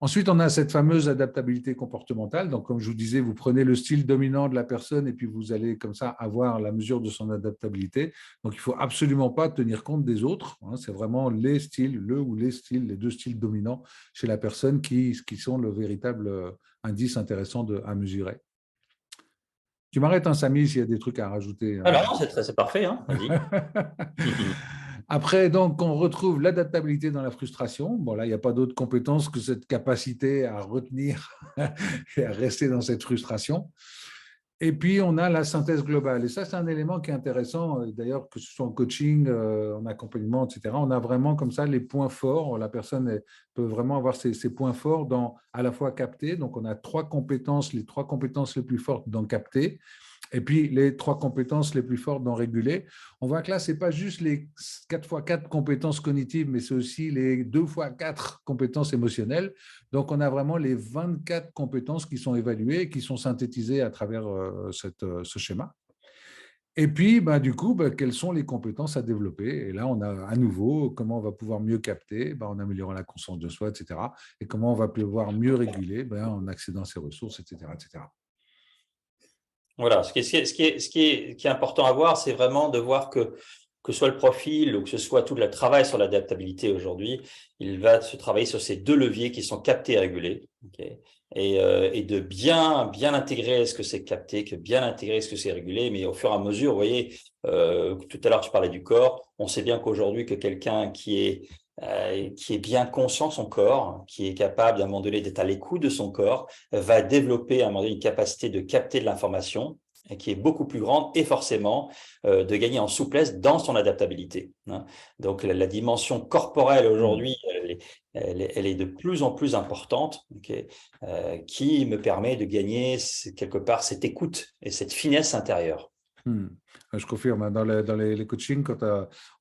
Ensuite, on a cette fameuse adaptabilité comportementale. Donc, comme je vous disais, vous prenez le style dominant de la personne et puis vous allez comme ça avoir la mesure de son adaptabilité. Donc, il ne faut absolument pas tenir compte des autres. C'est vraiment les styles, les 2 styles dominants chez la personne qui sont le véritable indice intéressant à mesurer. Tu m'arrêtes, Samy, s'il y a des trucs à rajouter. Alors, c'est parfait, hein, vas-y. Après, donc, on retrouve l'adaptabilité dans la frustration. Bon, là, il n'y a pas d'autre compétence que cette capacité à retenir et à rester dans cette frustration. Et puis, on a la synthèse globale. Et ça, c'est un élément qui est intéressant. D'ailleurs, que ce soit en coaching, en accompagnement, etc., on a vraiment comme ça les points forts. La personne peut vraiment avoir ses points forts dans à la fois capter. Donc, on a 3 compétences, les 3 compétences les plus fortes dans capter. Et puis, les 3 compétences les plus fortes dans réguler. On voit que là, ce n'est pas juste les 4x4 compétences cognitives, mais c'est aussi les 2x4 compétences émotionnelles. Donc, on a vraiment les 24 compétences qui sont évaluées et qui sont synthétisées à travers ce schéma. Et puis, du coup, quelles sont les compétences à développer? Et là, on a à nouveau comment on va pouvoir mieux capter en améliorant la conscience de soi, etc. Et comment on va pouvoir mieux réguler en accédant à ses ressources, etc., etc. Voilà, ce qui est important à voir, c'est vraiment de voir que ce soit le profil ou que ce soit tout le travail sur l'adaptabilité aujourd'hui, il va se travailler sur ces 2 leviers qui sont captés et régulés, okay, et de bien intégrer ce que c'est capté, que bien intégrer ce que c'est régulé, mais au fur et à mesure, vous voyez, tout à l'heure tu parlais du corps, on sait bien qu'aujourd'hui que quelqu'un qui est bien conscient de son corps, qui est capable à un moment donné d'être à l'écoute de son corps, va développer à un moment donné une capacité de capter de l'information qui est beaucoup plus grande et forcément de gagner en souplesse dans son adaptabilité. Donc la dimension corporelle aujourd'hui, elle est de plus en plus importante, okay, qui me permet de gagner quelque part cette écoute et cette finesse intérieure. Je confirme, dans les coachings, quand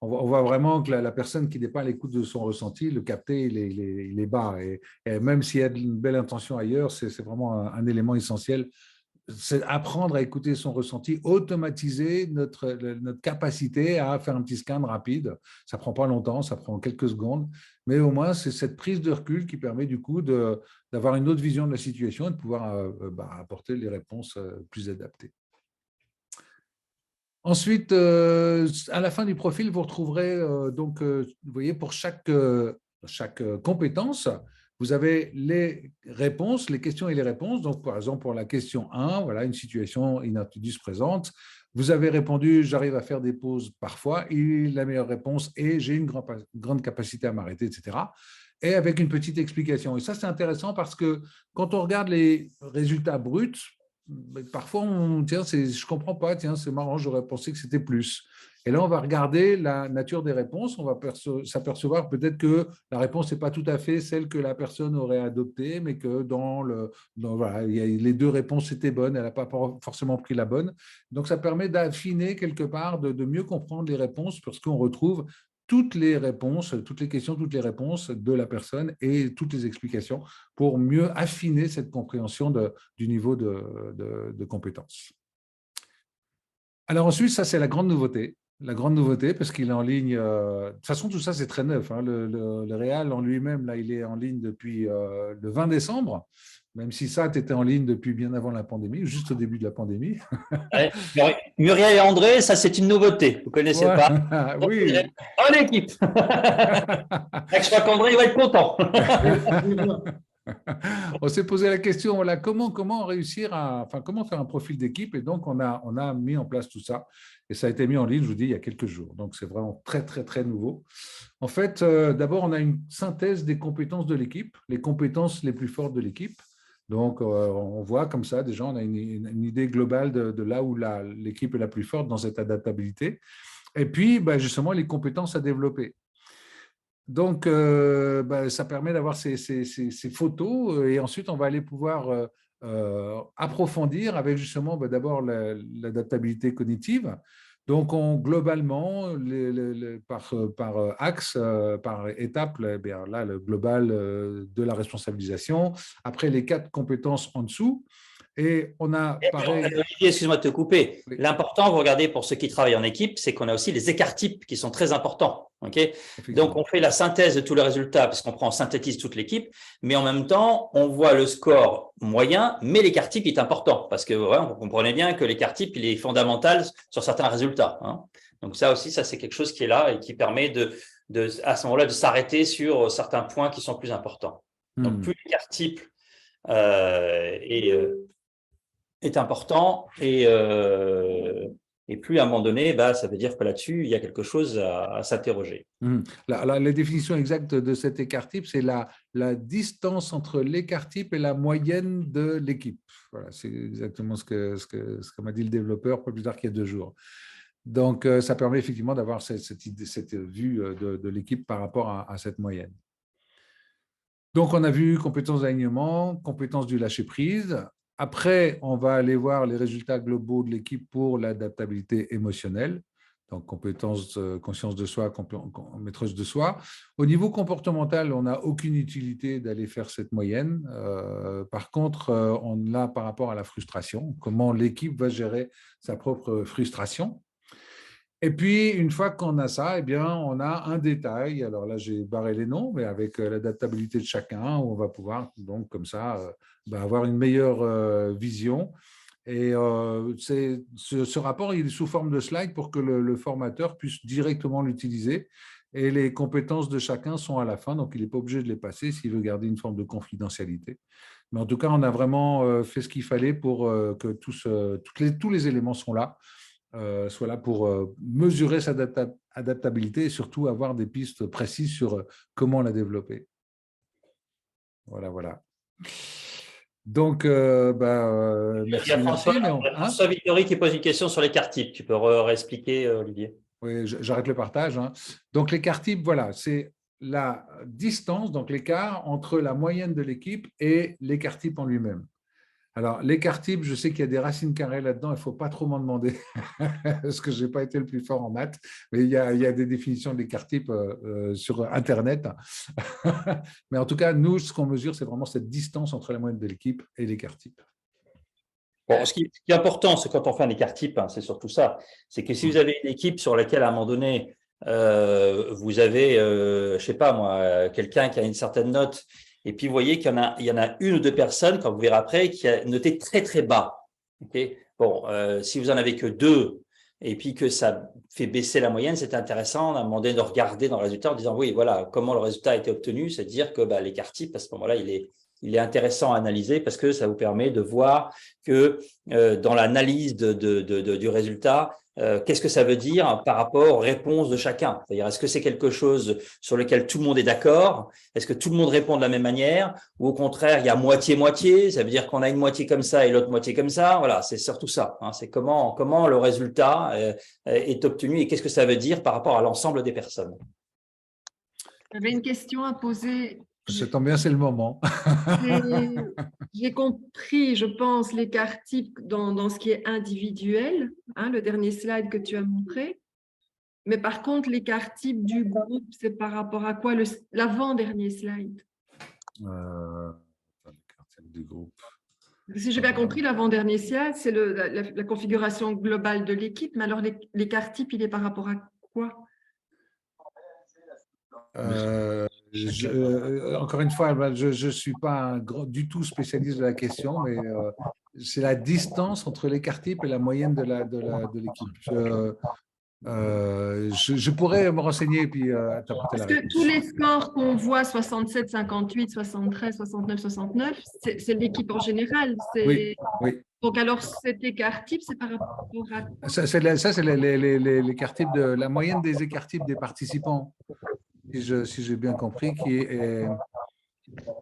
on voit vraiment que la personne qui n'est pas à l'écoute de son ressenti, le capter, il est bas. Et même s'il y a une belle intention ailleurs, c'est vraiment un élément essentiel. C'est apprendre à écouter son ressenti, automatiser notre capacité à faire un petit scan rapide. Ça ne prend pas longtemps, ça prend quelques secondes, mais au moins, c'est cette prise de recul qui permet du coup d'avoir une autre vision de la situation et de pouvoir apporter les réponses plus adaptées. Ensuite, à la fin du profil, vous retrouverez, vous voyez, pour chaque compétence, vous avez les réponses, les questions et les réponses. Donc, par exemple, pour la question 1, voilà, une situation inattendue se présente. Vous avez répondu, j'arrive à faire des pauses parfois. Et la meilleure réponse est, j'ai une grande capacité à m'arrêter, etc. Et avec une petite explication. Et ça, c'est intéressant parce que quand on regarde les résultats bruts, parfois, je ne comprends pas, tiens, c'est marrant, j'aurais pensé que c'était plus. Et là, on va regarder la nature des réponses, on va s'apercevoir peut-être que la réponse n'est pas tout à fait celle que la personne aurait adoptée, mais que voilà, les 2 réponses étaient bonnes, elle n'a pas forcément pris la bonne. Donc, ça permet d'affiner quelque part, de mieux comprendre les réponses, parce qu'on retrouve toutes les réponses, toutes les questions, toutes les réponses de la personne et toutes les explications pour mieux affiner cette compréhension du niveau de compétence. Alors ensuite, ça c'est la grande nouveauté. La grande nouveauté, parce qu'il est en ligne, de toute façon tout ça c'est très neuf, le Réal en lui-même, là il est en ligne depuis le 20 décembre, même si ça tu étais en ligne depuis bien avant la pandémie, juste au début de la pandémie. Ouais, Muriel et André, ça c'est une nouveauté, vous ne connaissez pas. Oui. En équipe. Je crois qu'André va être content. On s'est posé la question, voilà, comment comment faire un profil d'équipe, et donc on a mis en place tout ça, et ça a été mis en ligne, je vous dis, il y a quelques jours, donc c'est vraiment très, très, très nouveau. En fait, d'abord, on a une synthèse des compétences de l'équipe, les compétences les plus fortes de l'équipe. Donc, on voit comme ça, déjà, on a une idée globale de là où l'équipe est la plus forte dans cette adaptabilité. Et puis, justement, les compétences à développer. Donc, ça permet d'avoir ces photos et ensuite, on va aller pouvoir approfondir avec justement d'abord l'adaptabilité cognitive. Donc, globalement, par axe, par étape, là, le global de la responsabilisation. Après, les 4 compétences en dessous. Et on a pareil. Olivier, excuse-moi de te couper. Oui. L'important, vous regardez pour ceux qui travaillent en équipe, c'est qu'on a aussi les écarts types qui sont très importants. Okay, donc, on fait la synthèse de tous les résultats parce qu'on synthétise toute l'équipe, mais en même temps, on voit le score moyen, mais l'écart type est important parce que vous comprenez bien que l'écart type, il est fondamental sur certains résultats. Hein. Donc, ça aussi, ça c'est quelque chose qui est là et qui permet à ce moment-là de s'arrêter sur certains points qui sont plus importants. Donc, plus l'écart type est important et plus à un moment donné, ça veut dire que là-dessus, il y a quelque chose à s'interroger. La définition exacte de cet écart type, c'est la distance entre l'écart type et la moyenne de l'équipe. Voilà, c'est exactement ce que m'a dit le développeur pas plus tard qu'il y a 2 jours. Donc, ça permet effectivement d'avoir cette vue de l'équipe par rapport à cette moyenne. Donc, on a vu compétences d'alignement, compétences du lâcher-prise. Après, on va aller voir les résultats globaux de l'équipe pour l'adaptabilité émotionnelle. Donc, compétences, conscience de soi, maîtrise de soi. Au niveau comportemental, on n'a aucune utilité d'aller faire cette moyenne. Par contre, on l'a par rapport à la frustration, comment l'équipe va gérer sa propre frustration. Et puis, une fois qu'on a ça, on a un détail. Alors là, j'ai barré les noms, mais avec l'adaptabilité de chacun, on va pouvoir, donc, comme ça, avoir une meilleure vision. Et ce rapport, il est sous forme de slide pour que le formateur puisse directement l'utiliser. Et les compétences de chacun sont à la fin, donc il n'est pas obligé de les passer s'il veut garder une forme de confidentialité. Mais en tout cas, on a vraiment fait ce qu'il fallait pour que tous les éléments sont là. Soit là pour mesurer cette adaptabilité et surtout avoir des pistes précises sur comment la développer. Voilà. Donc, merci. Il y a François Vittori qui pose une question sur l'écart type. Tu peux réexpliquer, Olivier? Oui, j'arrête le partage. Donc, l'écart type, voilà, c'est la distance, donc l'écart entre la moyenne de l'équipe et l'écart type en lui-même. Alors, l'écart type, je sais qu'il y a des racines carrées là-dedans, il ne faut pas trop m'en demander, parce que je n'ai pas été le plus fort en maths, mais il y a des définitions d'écart type sur Internet. Mais en tout cas, nous, ce qu'on mesure, c'est vraiment cette distance entre la moyenne de l'équipe et l'écart type. Bon, ce qui est important, c'est quand on fait un écart type, c'est surtout ça, c'est que si vous avez une équipe sur laquelle, à un moment donné, vous avez, je ne sais pas moi, quelqu'un qui a une certaine note, et puis, vous voyez qu'il y en a 1 ou 2 personnes, quand vous verrez après, qui a noté très, très bas. Okay, bon, si vous en avez que 2 et puis que ça fait baisser la moyenne, c'est intéressant. On a demandé de regarder dans le résultat en disant, oui, voilà, comment le résultat a été obtenu. C'est-à-dire que l'écart type, à ce moment-là, il est intéressant à analyser parce que ça vous permet de voir que dans l'analyse du résultat, qu'est-ce que ça veut dire par rapport aux réponses de chacun? C'est-à-dire, est-ce que c'est quelque chose sur lequel tout le monde est d'accord? Est-ce que tout le monde répond de la même manière? Ou au contraire, il y a moitié-moitié? Ça veut dire qu'on a une moitié comme ça et l'autre moitié comme ça? Voilà, c'est surtout ça. C'est comment le résultat est obtenu et qu'est-ce que ça veut dire par rapport à l'ensemble des personnes? J'avais une question à poser. Ça tombe bien, c'est le moment. J'ai compris, je pense, l'écart type dans ce qui est individuel, le dernier slide que tu as montré. Mais par contre, l'écart type du groupe, c'est par rapport à quoi l'avant-dernier slide? L'écart type du groupe. Si j'ai bien compris, l'avant-dernier slide, c'est la configuration globale de l'équipe. Mais alors, l'écart type, il est par rapport à quoi? Encore une fois, je ne suis pas du tout spécialiste de la question, mais c'est la distance entre l'écart type et la moyenne de l'équipe. Je pourrais me renseigner et puis t'apporter la réponse. Parce que tous les scores qu'on voit, 67, 58, 73, 69, 69, c'est l'équipe en général. Oui. Donc, alors, cet écart type, c'est par rapport à… Ça, c'est l'écart type de la moyenne des écarts types des participants, si j'ai bien compris, qui est…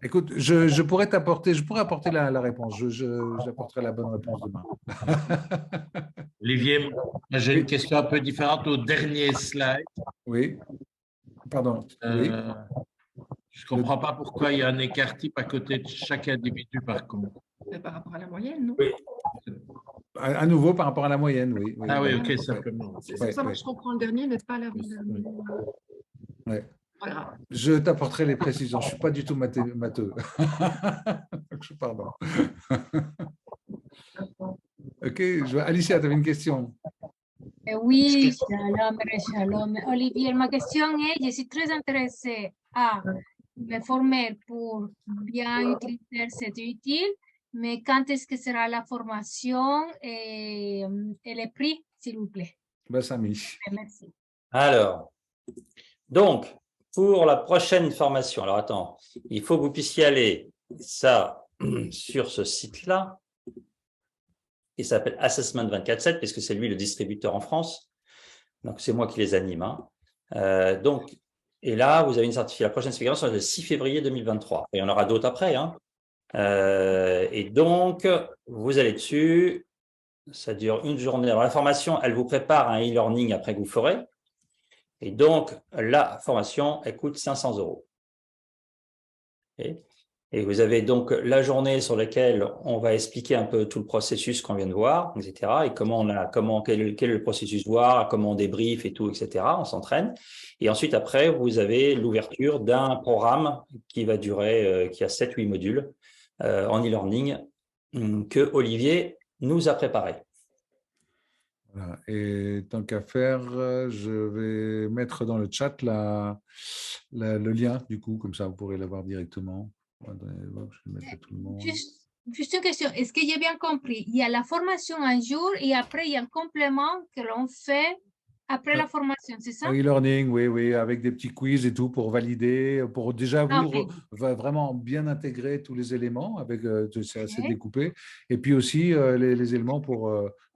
Écoute, je pourrais apporter la réponse. J'apporterai la bonne réponse demain. Olivier, moi, j'ai une question un peu différente au dernier slide. Oui, pardon. Oui. Je ne comprends pas pourquoi il y a un écart type à côté de chaque individu, par contre. Par rapport à la moyenne, non? Oui. À nouveau, par rapport à la moyenne, oui. Ah oui, oui. ok, simplement. C'est ça, moi, je comprends le dernier, mais pas la moyenne. Ouais. Pas grave. Je t'apporterai les précisions. Je ne suis pas du tout matheux. Pardon. Ok, Alicia, tu avais une question. Oui, shalom, shalom. Olivier, ma question est, je suis très intéressée à me former pour bien utiliser cet outil, mais quand est-ce que sera la formation et les prix, s'il vous plaît? Samy. Merci. Alors, donc, pour la prochaine formation, alors attends, il faut que vous puissiez aller ça sur ce site-là, qui s'appelle Assessment 24/7, puisque c'est lui le distributeur en France. Donc, c'est moi qui les anime. Donc, et là, vous avez une certification. La prochaine certification sera le 6 février 2023. Et il y en aura d'autres après. Et donc, vous allez dessus. Ça dure une journée. Alors, la formation, elle vous prépare un e-learning après que vous ferez. Et donc, la formation, elle coûte 500 €. Et vous avez donc la journée sur laquelle on va expliquer un peu tout le processus qu'on vient de voir, etc. Et quel est le processus voir, comment on débrief et tout, etc. On s'entraîne. Et ensuite, après, vous avez l'ouverture d'un programme qui va durer, qui a 7-8 modules en e-learning que Olivier nous a préparé. Voilà. Et tant qu'à faire, je vais mettre dans le chat le lien, du coup, comme ça vous pourrez l'avoir directement. Je vais mettre à tout le monde. Juste une question, est-ce que j'ai bien compris? Il y a la formation un jour et après il y a un complément que l'on fait après la formation, c'est ça? E-learning, oui, avec des petits quiz et tout pour valider, pour déjà vraiment bien intégrer tous les éléments, c'est assez découpé. Et puis aussi les éléments pour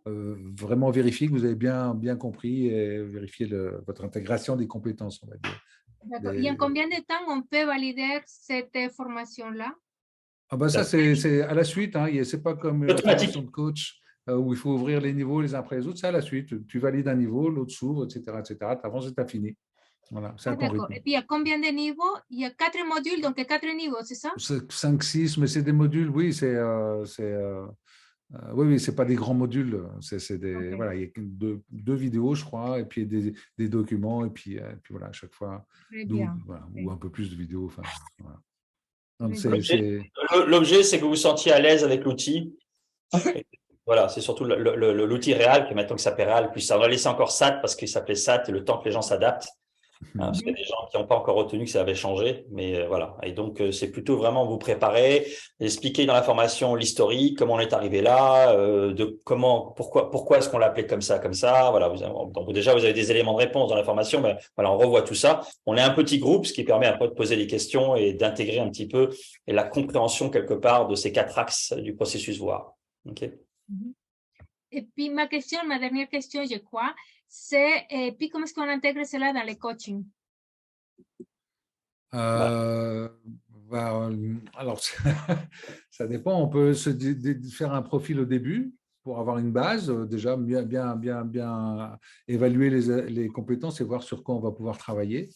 vraiment vérifier que vous avez bien compris et vérifier votre intégration des compétences, on va dire. D'accord. Et en combien de temps on peut valider cette formation-là? Ça, c'est à la suite. Ce n'est pas comme la formation de coach où il faut ouvrir les niveaux les uns après les autres. C'est à la suite. Tu valides un niveau, l'autre s'ouvre, etc. Tu avances et tu as fini. Voilà, c'est un D'accord. Et puis, il y a combien de niveaux? Il y a 4 modules, donc 4 niveaux, c'est ça? 5, 6, mais c'est des modules, oui. Oui, c'est pas des grands modules. Voilà, il y a deux vidéos, je crois, et puis des documents, et puis voilà, à chaque fois, ou un peu plus de vidéos. Enfin, voilà. L'objet, c'est que vous vous sentiez à l'aise avec l'outil. Voilà, c'est surtout l'outil Réal, qui maintenant qui s'appelle Réal, puis ça va laisser encore SAT parce qu'il s'appelait SAT, et le temps que les gens s'adaptent. Parce qu'il y a des gens qui n'ont pas encore retenu que ça avait changé, mais voilà. Et donc, c'est plutôt vraiment vous préparer, expliquer dans la formation l'historique, comment on est arrivé là, pourquoi est-ce qu'on l'a appelé comme ça. Voilà. Donc déjà, vous avez des éléments de réponse dans la formation, mais voilà, on revoit tout ça. On est un petit groupe, ce qui permet après de poser des questions et d'intégrer un petit peu la compréhension quelque part de ces 4 axes du processus voir. OK. Et puis, ma dernière question, je crois, c'est puis comment est-ce qu'on intègre cela dans les coachings? Alors, ça dépend. On peut faire un profil au début pour avoir une base, déjà bien évaluer les compétences et voir sur quoi on va pouvoir travailler.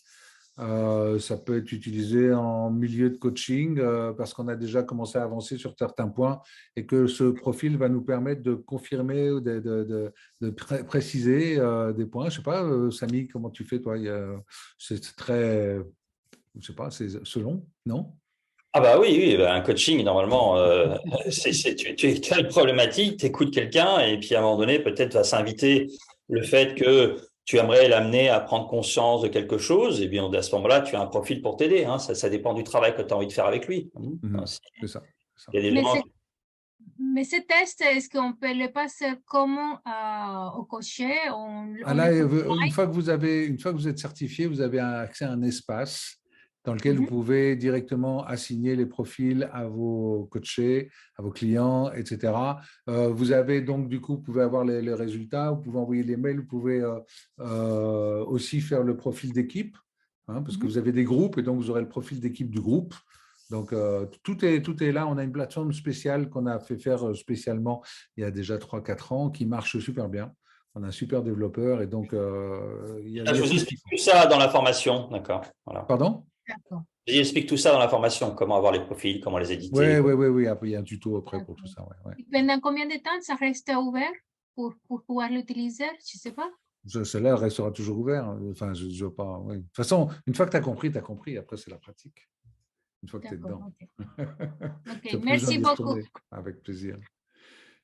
Ça peut être utilisé en milieu de coaching parce qu'on a déjà commencé à avancer sur certains points et que ce profil va nous permettre de confirmer ou de préciser des points. Je ne sais pas, Samy, comment tu fais, toi? C'est très, je ne sais pas, c'est selon, non? Ah bah oui, un coaching, normalement, tu as une problématique, tu écoutes quelqu'un et puis à un moment donné, peut-être va s'inviter le fait que tu aimerais l'amener à prendre conscience de quelque chose, et bien à ce moment-là, tu as un profil pour t'aider. Ça dépend du travail que tu as envie de faire avec lui. C'est ça. Il y a des gens... Mais ce test, est-ce qu'on peut le passer comment au cocher? Une fois que vous êtes certifié, vous avez accès à un espace dans lequel vous pouvez directement assigner les profils à vos coachés, à vos clients, etc. Vous avez donc, du coup, vous pouvez avoir les résultats, vous pouvez envoyer les mails, vous pouvez aussi faire le profil d'équipe, parce que vous avez des groupes et donc vous aurez le profil d'équipe du groupe. Donc, tout est là. On a une plateforme spéciale qu'on a fait faire spécialement il y a déjà 3-4 ans qui marche super bien. On a un super développeur et donc il y a Je vous tout ce qu'il explique faut. tout ça dans la formation, d'accord. Voilà. Pardon? D'accord. J'explique tout ça dans la formation, comment avoir les profils, comment les éditer. Oui. Après, il y a un tuto après pour tout ça. Ouais. Et pendant combien de temps ça reste ouvert pour pouvoir l'utiliser? Je ne sais pas. Celle-là, elle restera toujours ouverte. Enfin, je veux pas. Ouais. De toute façon, une fois que tu as compris, tu as compris. Après, c'est la pratique. Une fois que tu es dedans. Ok, Tu as plus besoin merci d'y beaucoup. retourner. Avec plaisir.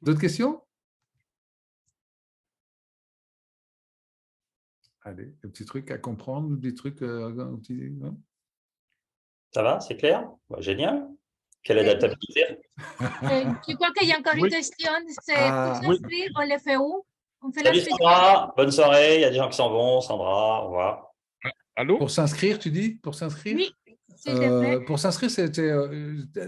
D'autres questions? Allez, des petits trucs à comprendre, des trucs. Non. Ça va, c'est clair? Génial. Quelle adaptabilité? Je crois qu'il y a encore une question. C'est pour s'inscrire, on le fait où? On fait Salut l'inscription. Sandra, bonne soirée. Il y a des gens qui s'en vont. Sandra, au revoir. Allô? Pour s'inscrire, tu dis? Pour s'inscrire? Oui, s'il te plaît. Pour s'inscrire, c'était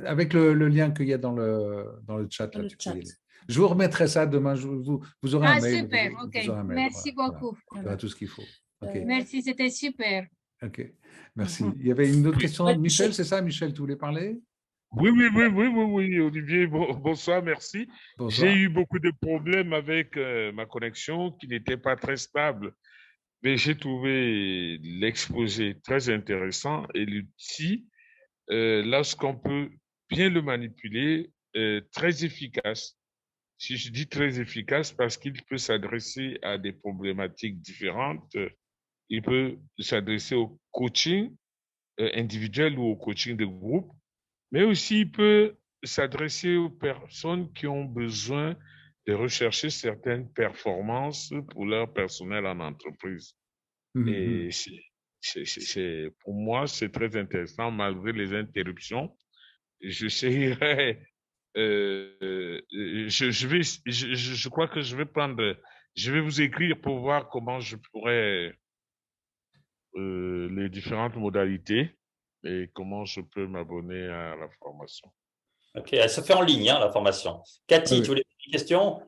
avec le lien qu'il y a dans le chat. Là, tu peux y aller. Je vous remettrai ça demain. Vous aurez un mail. Super, vous ok. aurez un mail, Merci beaucoup. Tu auras tout ce qu'il faut. Okay. Merci, c'était super. Ok, merci. Il y avait une autre question. Michel, c'est ça? Michel, tu voulais parler? Oui, Olivier, bonsoir, merci. Bonsoir. J'ai eu beaucoup de problèmes avec ma connexion qui n'était pas très stable, mais j'ai trouvé l'exposé très intéressant et l'outil, lorsqu'on peut bien le manipuler, très efficace. Si je dis très efficace, parce qu'il peut s'adresser à des problématiques différentes. Il peut s'adresser au coaching individuel ou au coaching de groupe, mais aussi il peut s'adresser aux personnes qui ont besoin de rechercher certaines performances pour leur personnel en entreprise. Et pour moi, c'est très intéressant, malgré les interruptions. J'essaierai, je crois que je vais vous écrire pour voir comment je pourrais les différentes modalités et comment je peux m'abonner à la formation. Ok, elle se fait en ligne, hein, la formation. Cathy, tu voulais une question?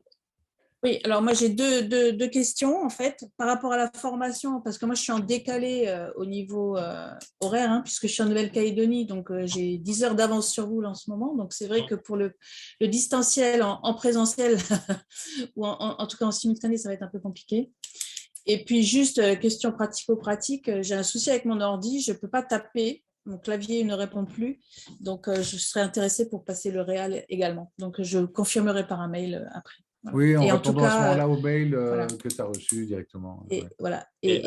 Oui, alors moi j'ai deux questions en fait par rapport à la formation, parce que moi je suis en décalé au niveau horaire, hein, puisque je suis en Nouvelle-Calédonie, donc j'ai 10 heures d'avance sur vous là, en ce moment. Donc c'est vrai que pour le distanciel en présentiel ou en tout cas en simultané, ça va être un peu compliqué. Et puis juste question pratico-pratique, j'ai un souci avec mon ordi, je ne peux pas taper, mon clavier ne répond plus, donc je serais intéressée pour passer le réel également. Donc je confirmerai par un mail après. Voilà. Oui, en et répondant à ce moment-là au mail voilà. que tu as reçu directement. Et, voilà. Et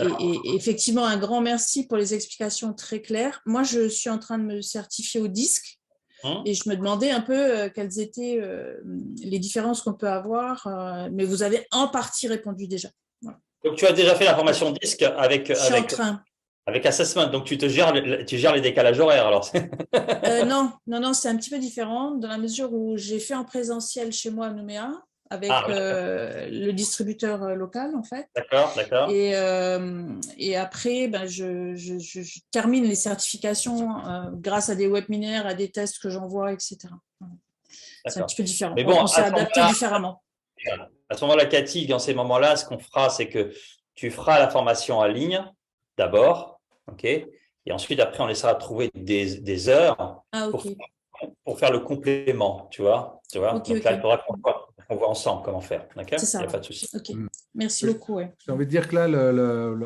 effectivement, un grand merci pour les explications très claires. Moi, je suis en train de me certifier au DISC et je me demandais un peu quelles étaient les différences qu'on peut avoir, mais vous avez en partie répondu déjà. Voilà. Donc, tu as déjà fait la formation DISC avec Assessment, donc tu gères les décalages horaires alors. Non, c'est un petit peu différent dans la mesure où j'ai fait en présentiel chez moi à Nouméa avec le distributeur local en fait. D'accord. Et après, je termine les certifications grâce à des webinaires, à des tests que j'envoie, etc. C'est un petit peu différent. Mais bon, on s'est adapté différemment. À ce moment-là, Cathy, dans ces moments-là, ce qu'on fera, c'est que tu feras la formation en ligne d'abord, ok, et ensuite, après, on essaiera de trouver des heures pour faire le complément, tu vois. Donc là, il faudra qu'on voit ensemble comment faire, d'accord ? C'est ça. Il n'y a pas de souci. Okay. Merci beaucoup. Ouais. J'ai envie de dire que là,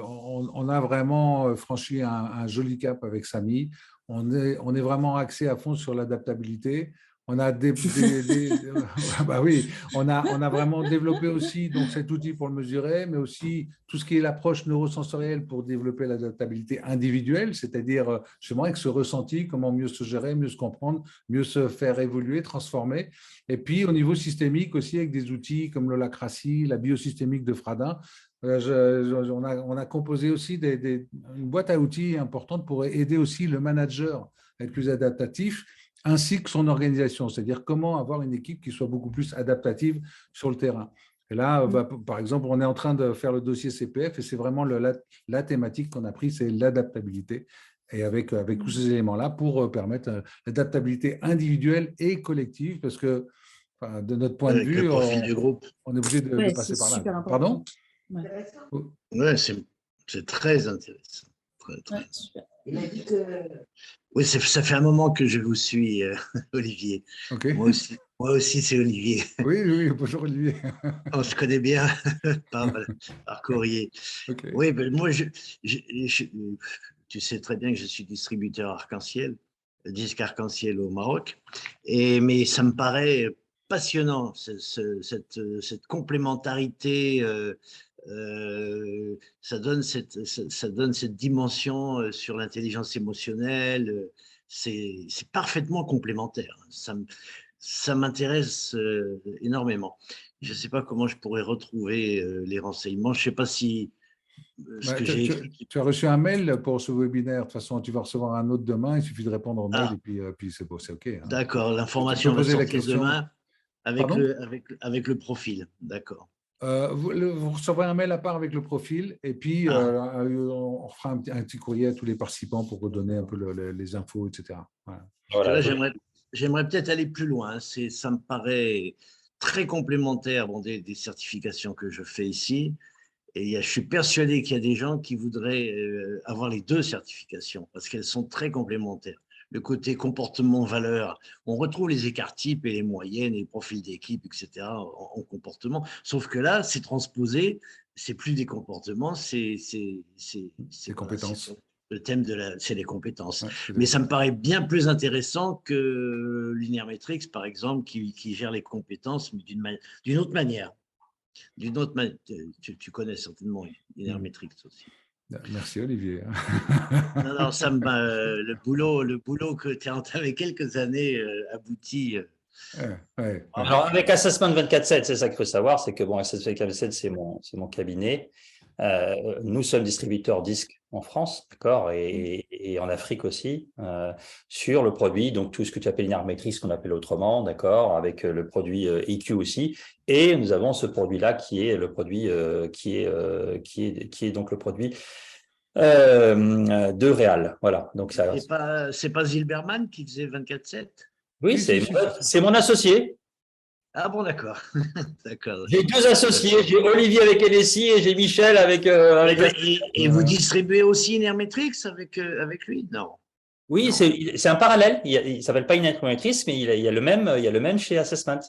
on a vraiment franchi un joli cap avec Samy. On est vraiment axé à fond sur l'adaptabilité. On a bah oui, on a vraiment développé aussi donc cet outil pour le mesurer, mais aussi tout ce qui est l'approche neurosensorielle pour développer l'adaptabilité individuelle, c'est-à-dire justement avec ce ressenti, comment mieux se gérer, mieux se comprendre, mieux se faire évoluer, transformer. Et puis au niveau systémique aussi avec des outils comme l'holacratie, la biosystémique de Fradin. On a composé aussi une boîte à outils importante pour aider aussi le manager à être plus adaptatif, ainsi que son organisation, c'est-à-dire comment avoir une équipe qui soit beaucoup plus adaptative sur le terrain. Et là, par exemple, on est en train de faire le dossier CPF et c'est vraiment la thématique qu'on a prise, c'est l'adaptabilité. Et avec tous ces éléments-là pour permettre l'adaptabilité individuelle et collective, parce que de notre point de vue, le profil du groupe. On est obligé de passer par là. Super Pardon ? Ouais, c'est très intéressant. Très. Super. Il a dit que… Oui, ça fait un moment que je vous suis, Olivier. Ok. Moi aussi c'est Olivier. Oui, oui, bonjour Olivier. On se connaît bien par courrier. Ok. Oui, ben moi, tu sais très bien que je suis distributeur Arc-en-Ciel, disque Arc-en-Ciel au Maroc, mais ça me paraît passionnant, cette complémentarité. Ça donne cette dimension sur l'intelligence émotionnelle. C'est parfaitement complémentaire. Ça m'intéresse énormément. Je ne sais pas comment je pourrais retrouver les renseignements. Je ne sais pas si ce que j'ai écrit. Tu as reçu un mail pour ce webinaire. De toute façon, tu vas recevoir un autre demain. Il suffit de répondre au mail et puis c'est bon, c'est OK. Hein. D'accord, l'information va sortir demain avec le profil. D'accord. Vous recevrez un mail à part avec le profil et puis on fera un petit courrier à tous les participants pour vous donner un peu les infos, etc. Voilà. Là, j'aimerais peut-être aller plus loin. Ça me paraît très complémentaire des certifications que je fais ici. Et je suis persuadé qu'il y a des gens qui voudraient avoir les deux certifications parce qu'elles sont très complémentaires. Le côté comportement-valeur, on retrouve les écarts types et les moyennes et les profils d'équipe, etc. en comportement. Sauf que là, c'est transposé, c'est plus des comportements, c'est compétences. Le thème c'est les compétences. Mais ça me paraît bien plus intéressant que Linear Metrics, par exemple, qui gère les compétences, mais d'une autre manière. Tu connais certainement Linear Metrics aussi. Merci Olivier. Non, le boulot que tu as entamé quelques années aboutit. Alors avec Assessment 24/7, c'est ça qu'il faut savoir, c'est que Assessment 24/7, c'est mon cabinet. Nous sommes distributeurs disques en France, d'accord, et en Afrique aussi, sur le produit, donc tout ce que tu appelles Linear Metrics, qu'on appelle autrement, d'accord, avec le produit EQ aussi, et nous avons ce produit-là qui est le produit qui est donc le produit de Réal, voilà. Donc ça. C'est pas Zilberman qui faisait 24/7? Oui, c'est mon associé. Ah bon, d'accord. J'ai deux associés, j'ai Olivier avec LSI et j'ai Michel avec… Et vous distribuez aussi Inermetrix avec lui? Non. Oui, c'est un parallèle. Il ne s'appelle pas Inermetrix, mais il y a le même chez Assessment.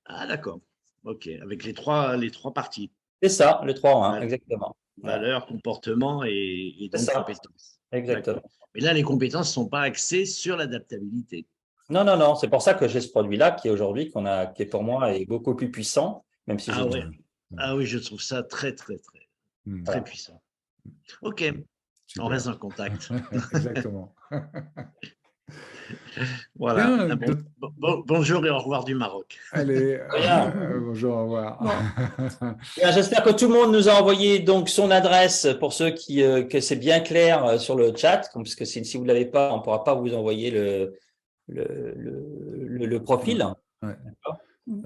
Ah d'accord. Ok, avec les trois parties. C'est ça, les trois en un, exactement. Valeur, comportement et donc compétences. Exactement. Mais là, les compétences ne sont pas axées sur l'adaptabilité. Non, c'est pour ça que j'ai ce produit-là qui est aujourd'hui, qui est pour moi est beaucoup plus puissant, même si oui, je trouve ça très puissant. Ok, super. On reste en contact. Exactement. Voilà. Bonjour et au revoir du Maroc. Allez, bonjour, au revoir. J'espère que tout le monde nous a envoyé donc son adresse pour ceux que c'est bien clair sur le chat, parce que si vous ne l'avez pas, on ne pourra pas vous envoyer le profil. Ouais.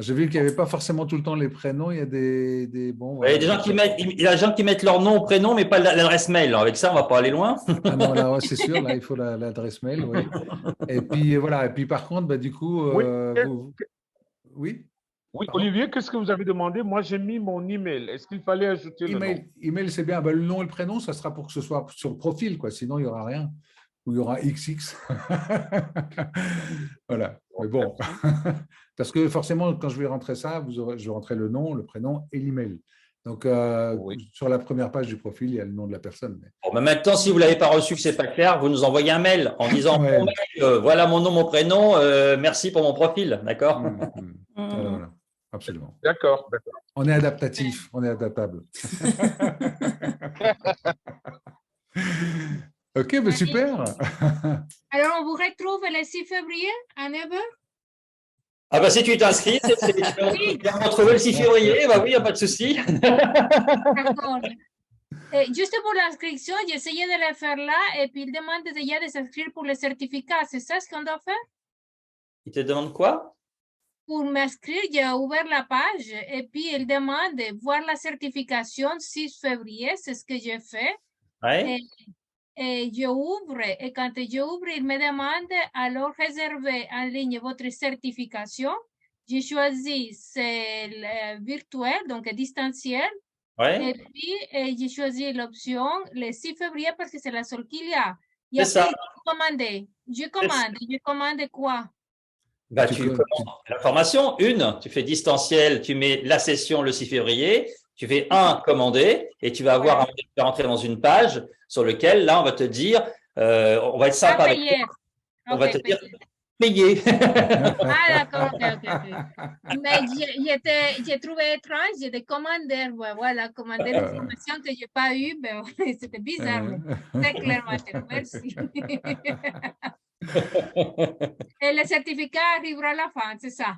J'ai vu qu'il n'y avait pas forcément tout le temps les prénoms. Il y a des bons. Il y a des gens qui mettent, il y a des gens qui mettent leur nom, prénom, mais pas l'adresse mail. Alors avec ça, on ne va pas aller loin. Ah non, là, c'est sûr. Là, il faut l'adresse mail. Oui. Et puis voilà. Et puis par contre, du coup, oui. Oui, Olivier, qu'est-ce que vous avez demandé? Moi, j'ai mis mon email. Est-ce qu'il fallait ajouter le nom? Email, c'est bien. Le nom et le prénom, ça sera pour que ce soit sur le profil, quoi. Sinon, il n'y aura rien. Ou il y aura XX. Voilà. Mais bon. Parce que forcément, quand je vais rentrer ça, je rentrerai le nom, le prénom et l'email. Donc, sur la première page du profil, il y a le nom de la personne. Bon, maintenant, si vous ne l'avez pas reçu, que ce n'est pas clair, vous nous envoyez un mail en disant voilà mon nom, mon prénom, merci pour mon profil. D'accord? Voilà. Absolument. D'accord. On est adaptatif, on est adaptable. Ok, mais super. Alors, on vous retrouve le 6 février à 9h? Ah bah si tu t'inscris, tu vas retrouver le 6 février, bah oui, il n'y a pas de souci. D'accord. Juste pour l'inscription, j'essayais de le faire là et puis il demande déjà de s'inscrire pour le certificat. C'est ça ce qu'on doit faire? Il te demande quoi? Pour m'inscrire, j'ai ouvert la page et puis il demande de voir la certification 6 février, c'est ce que j'ai fait. Ouais. Et je ouvre, et quand je ouvre, il me demande alors réserver en ligne votre certification. J'ai choisi c'est virtuel, donc distanciel. Ouais. Et puis j'ai choisi l'option le 6 février parce que c'est la seule qu'il y a. Et C'est ça. après, je commande quoi? Bah, Tu tu peux- commences la formation, tu fais distanciel, tu mets la session le 6 février, tu fais commander, et tu vas avoir tu vas rentrer dans une page sur laquelle, là, on va te dire, on va être sympa avec toi, Payer. on va te Ok, dire payer. payer. Ah, d'accord, ok. Mais j'ai trouvé étrange, j'ai des commentaires, voilà, commentaires d'informations que je n'ai pas eues, ben, c'était bizarre, mais très clairement, merci. Et le certificat arrivera à la fin, c'est ça?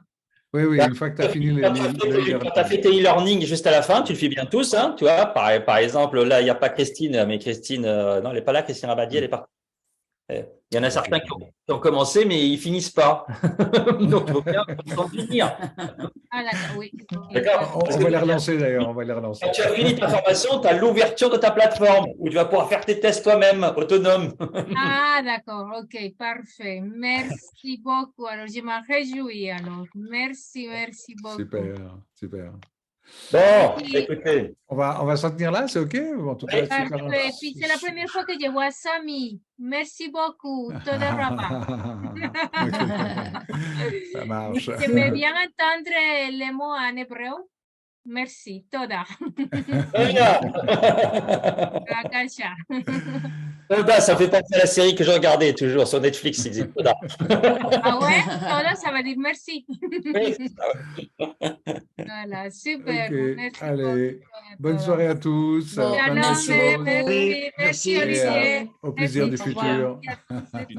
Oui, oui, une fois que tu as fini Quand tu as fait tes e-learning juste à la fin, tu le fais bien tous, hein, tu vois. Par exemple, là, il n'y a pas Christine, mais Christine, non, elle n'est pas là, Christine Rabadi, elle est partie. Il y en a certains qui ont commencé, mais ils finissent pas. Donc, il faut bien finir. Ah, d'accord, oui. D'accord. On va les relancer d'ailleurs, on va les relancer. Quand tu as fini ta formation, tu as l'ouverture de ta plateforme où tu vas pouvoir faire tes tests toi-même, autonome. Ah, d'accord, ok, parfait. Merci beaucoup. Alors, je m'en réjouis. Alors, merci beaucoup. Super, super. Bon, puis- écoutez. On va s'en tenir là, c'est OK? En tout cas, super. Parfait. Puis c'est la première fois que je vois Sami. Merci beaucoup. Toda Rabba. Ça marche. J'aimerais bien entendre les mots en hébreu. Merci. Toda. Rakasha. Toda, ça fait penser à la série que je regardais toujours sur Netflix. Il disait Toda. Ah ouais? Toda, ça veut dire merci. Oui. Voilà, super. OK, Merci allez, beaucoup. bonne soirée à tous. Bon, plein de Shalom, choses. merci, merci Et Olivier. au plaisir du Merci, au revoir. futur. Merci.